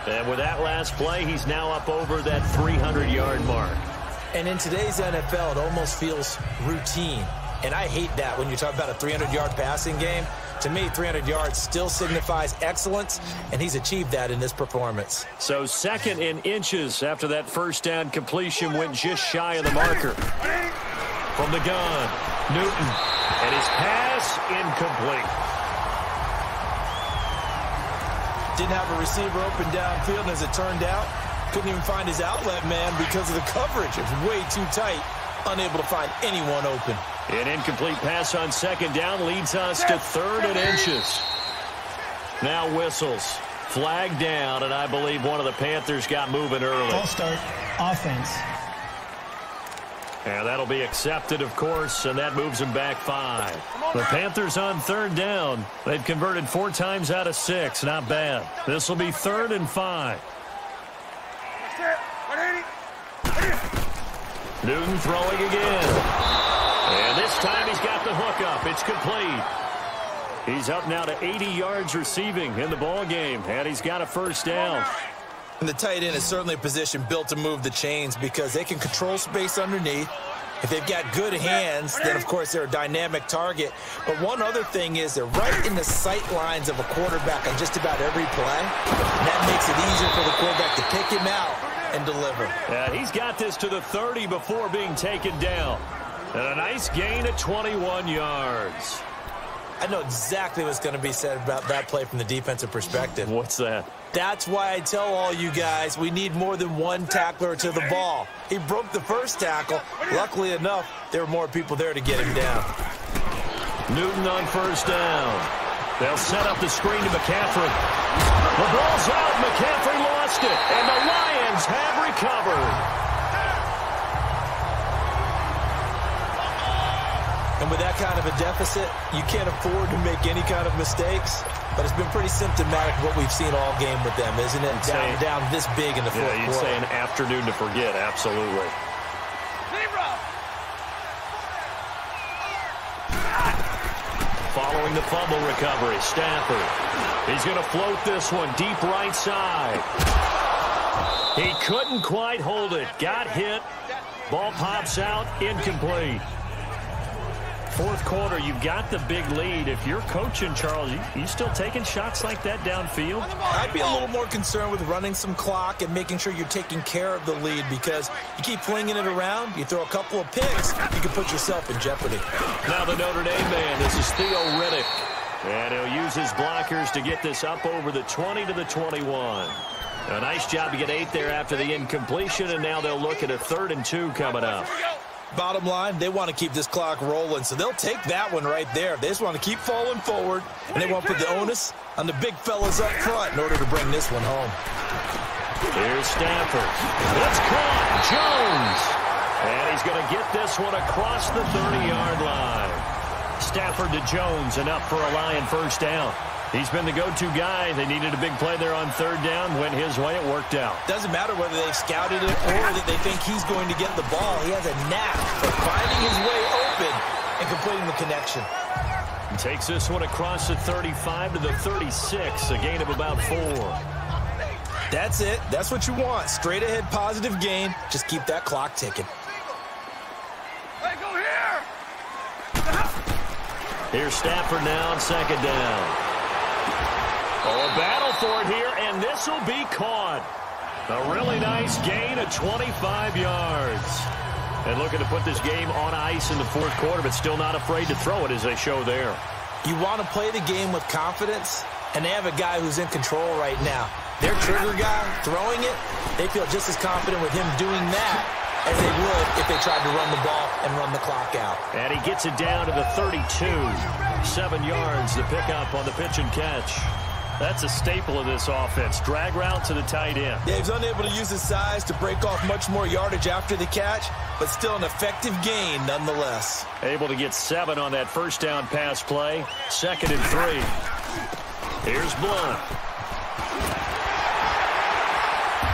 And with that last play, he's now up over that 300-yard mark. And in today's NFL, it almost feels routine. And I hate that when you talk about a 300-yard passing game. To me, 300 yards still signifies excellence, and he's achieved that in this performance. So second in inches after that first down completion went just shy of the marker. From the gun, Newton, and his pass incomplete. Didn't have a receiver open downfield, and as it turned out, couldn't even find his outlet man because of the coverage. It was way too tight, unable to find anyone open. An incomplete pass on second down leads us to third and inches. Now whistles. Flag down, and I believe one of the Panthers got moving early. False start, offense. And that'll be accepted, of course, and that moves them back 5. The Panthers on third down. They've converted 4 times out of 6. Not bad. This will be 3rd and 5. Newton throwing again. And this time he's got the hook up. It's complete. He's up now to 80 yards receiving in the ball game, and he's got a first down. And the tight end is certainly a position built to move the chains because they can control space underneath. If they've got good hands, then, of course, they're a dynamic target. But one other thing is they're right in the sight lines of a quarterback on just about every play. And that makes it easier for the quarterback to pick him out and deliver. Yeah, he's got this to the 30 before being taken down. And a nice gain at 21 yards. I know exactly what's going to be said about that play from the defensive perspective. What's that? That's why I tell all you guys we need more than one tackler to the ball. He broke the first tackle. Luckily enough, there were more people there to get him down. Newton on first down. They'll set up the screen to McCaffrey. The ball's out. McCaffrey lost it. And the Lions have recovered. And with that kind of a deficit, you can't afford to make any kind of mistakes. But it's been pretty symptomatic of what we've seen all game with them, isn't it? Down this big in the fourth quarter. Yeah, you'd say an afternoon to forget, absolutely. Following the fumble recovery, Stafford. He's going to float this one deep right side. He couldn't quite hold it. Got hit. Ball pops out, incomplete. Fourth quarter, you've got the big lead. If you're coaching, Charles, you still taking shots like that downfield? I'd be a little more concerned with running some clock and making sure you're taking care of the lead because you keep flinging it around, you throw a couple of picks, you can put yourself in jeopardy. Now the Notre Dame man, this is Theo Riddick. And he'll use his blockers to get this up over the 20 to the 21. A nice job to get 8 there after the incompletion, and now they'll look at a 3rd and 2 coming up. Bottom line, they want to keep this clock rolling, so they'll take that one right there. They just want to keep falling forward, and they want to put the onus on the big fellas up front in order to bring this one home. Here's Stafford. It's caught. Jones. And he's going to get this one across the 30-yard line. Stafford to Jones, and up for a Lion first down. He's been the go-to guy. They needed a big play there on third down. Went his way. It worked out. Doesn't matter whether they've scouted it or that they think he's going to get the ball. He has a knack for finding his way open and completing the connection. He takes this one across the 35 to the 36, a gain of about 4. That's it. That's what you want. Straight ahead positive gain. Just keep that clock ticking. Hey, go here! Here's Stafford now on second down. Oh, a battle for it here, and this will be caught. A really nice gain of 25 yards. And looking to put this game on ice in the fourth quarter, but still not afraid to throw it as they show there. You want to play the game with confidence, and they have a guy who's in control right now. Their trigger guy throwing it, they feel just as confident with him doing that as they would if they tried to run the ball and run the clock out. And he gets it down to the 32. 7 yards, the pickup on the pitch and catch. That's a staple of this offense. Drag route to the tight end. Yeah, he's unable to use his size to break off much more yardage after the catch, but still an effective gain nonetheless. Able to get 7 on that first down pass play. 2nd and 3. Here's Blunt.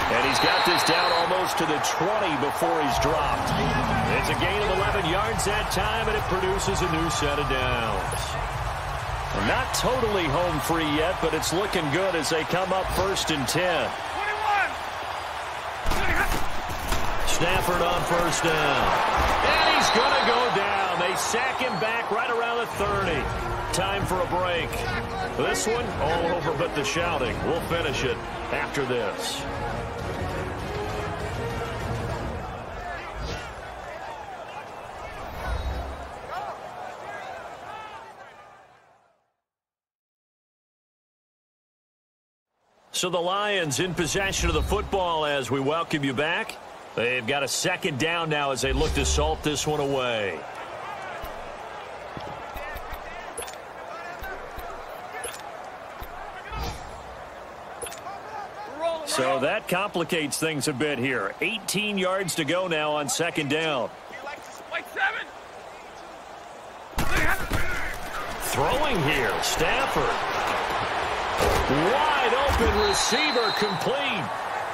And he's got this down almost to the 20 before he's dropped. It's a gain of 11 yards that time, and it produces a new set of downs. Not totally home free yet, but it's looking good as they come up 1st and 10. 21. Stafford on 1st down. And he's going to go down. They sack him back right around the 30. Time for a break. This one, all over but the shouting. We'll finish it after this. So the Lions in possession of the football as we welcome you back. They've got a 2nd down now as they look to salt this one away. So that complicates things a bit here. 18 yards to go now on 2nd down. Throwing here, Stafford. Wide open receiver complete.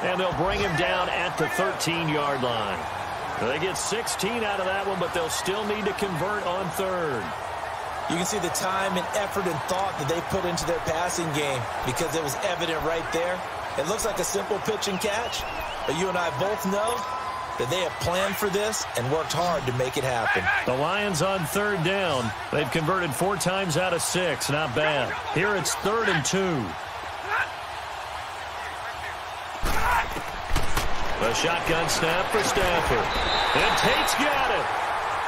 And they'll bring him down at the 13-yard line. They get 16 out of that one, but they'll still need to convert on 3rd. You can see the time and effort and thought that they put into their passing game because it was evident right there. It looks like a simple pitch and catch, but you and I both know that they have planned for this and worked hard to make it happen. The Lions on 3rd down. They've converted 4 times out of 6. Not bad. Here it's 3rd and 2. The shotgun snap for Stafford. And Tate's got it.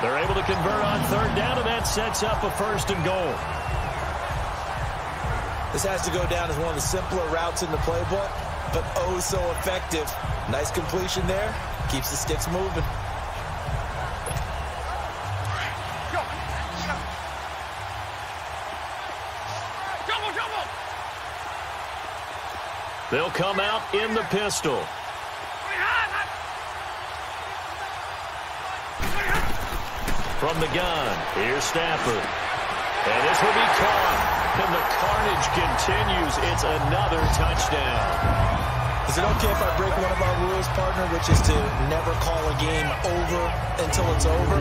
They're able to convert on 3rd down, and that sets up a 1st and goal. This has to go down as one of the simpler routes in the playbook, but oh so effective. Nice completion there. Keeps the sticks moving. They'll come out in the pistol. From the gun, here's Stafford. And this will be caught. And the carnage continues. It's another touchdown. Is it okay if I break one of our rules, partner, which is to never call a game over until it's over?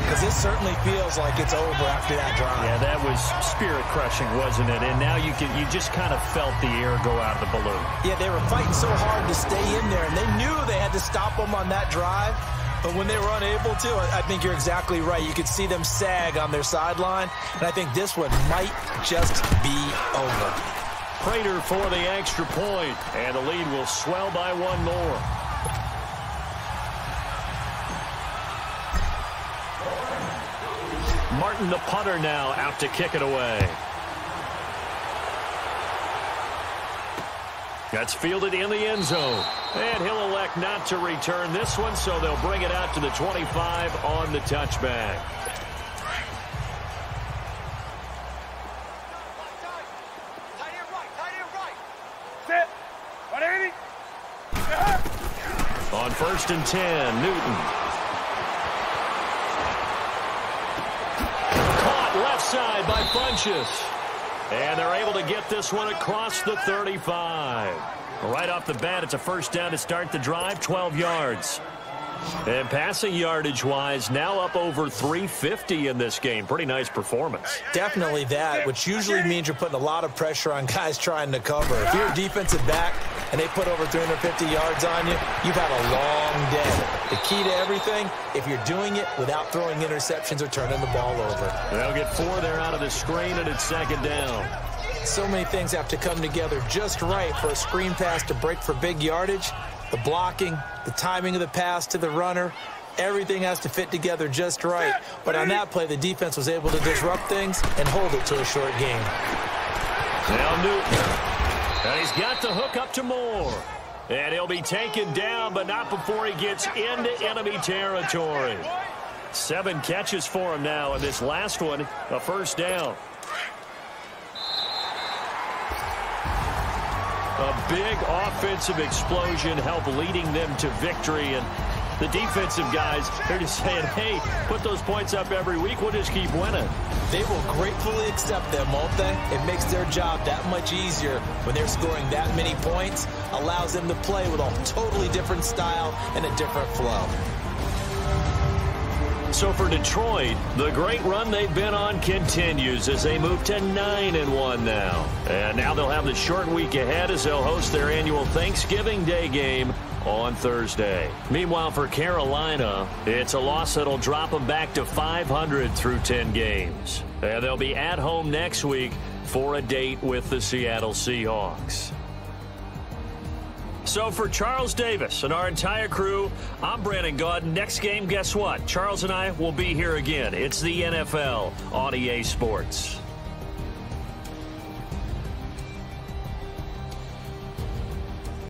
Because it certainly feels like it's over after that drive. Yeah, that was spirit-crushing, wasn't it? And now you just kind of felt the air go out of the balloon. Yeah, they were fighting so hard to stay in there, and they knew they had to stop them on that drive. But when they were unable to, I think you're exactly right. You could see them sag on their sideline, and I think this one might just be over. Prater for the extra point, and the lead will swell by 1 more. Martin, the punter, now out to kick it away. That's fielded in the end zone. And he'll elect not to return this one, so they'll bring it out to the 25 on the touchback. On 1st and 10, Newton. Caught left side by Funchess. And they're able to get this one across the 35. Right off the bat, it's a 1st down to start the drive, 12 yards. And passing yardage-wise, now up over 350 in this game. Pretty nice performance. Definitely that, which usually means you're putting a lot of pressure on guys trying to cover. If you're a defensive back and they put over 350 yards on you, you've had a long day. The key to everything, if you're doing it without throwing interceptions or turning the ball over. They'll get 4 there out of the screen, and it's 2nd down. So many things have to come together just right for a screen pass to break for big yardage. The blocking, the timing of the pass to the runner, everything has to fit together just right. But on that play, the defense was able to disrupt things and hold it to a short game. Now Newton. And he's got the hook up to Moore. And he'll be taken down, but not before he gets into enemy territory. 7 catches for him now, and this last one, a 1st down. A big offensive explosion helped leading them to victory. And the defensive guys, they're just saying, hey, put those points up every week. We'll just keep winning. They will gratefully accept them, won't they? It makes their job that much easier when they're scoring that many points. Allows them to play with a totally different style and a different flow. So for Detroit, the great run they've been on continues as they move to 9-1 now. And now they'll have the short week ahead as they'll host their annual Thanksgiving Day game on Thursday. Meanwhile, for Carolina, it's a loss that'll drop them back to 500 through 10 games. And they'll be at home next week for a date with the Seattle Seahawks. So for Charles Davis and our entire crew, I'm Brandon Gaudin. Next game, guess what? Charles and I will be here again. It's the NFL on EA Sports.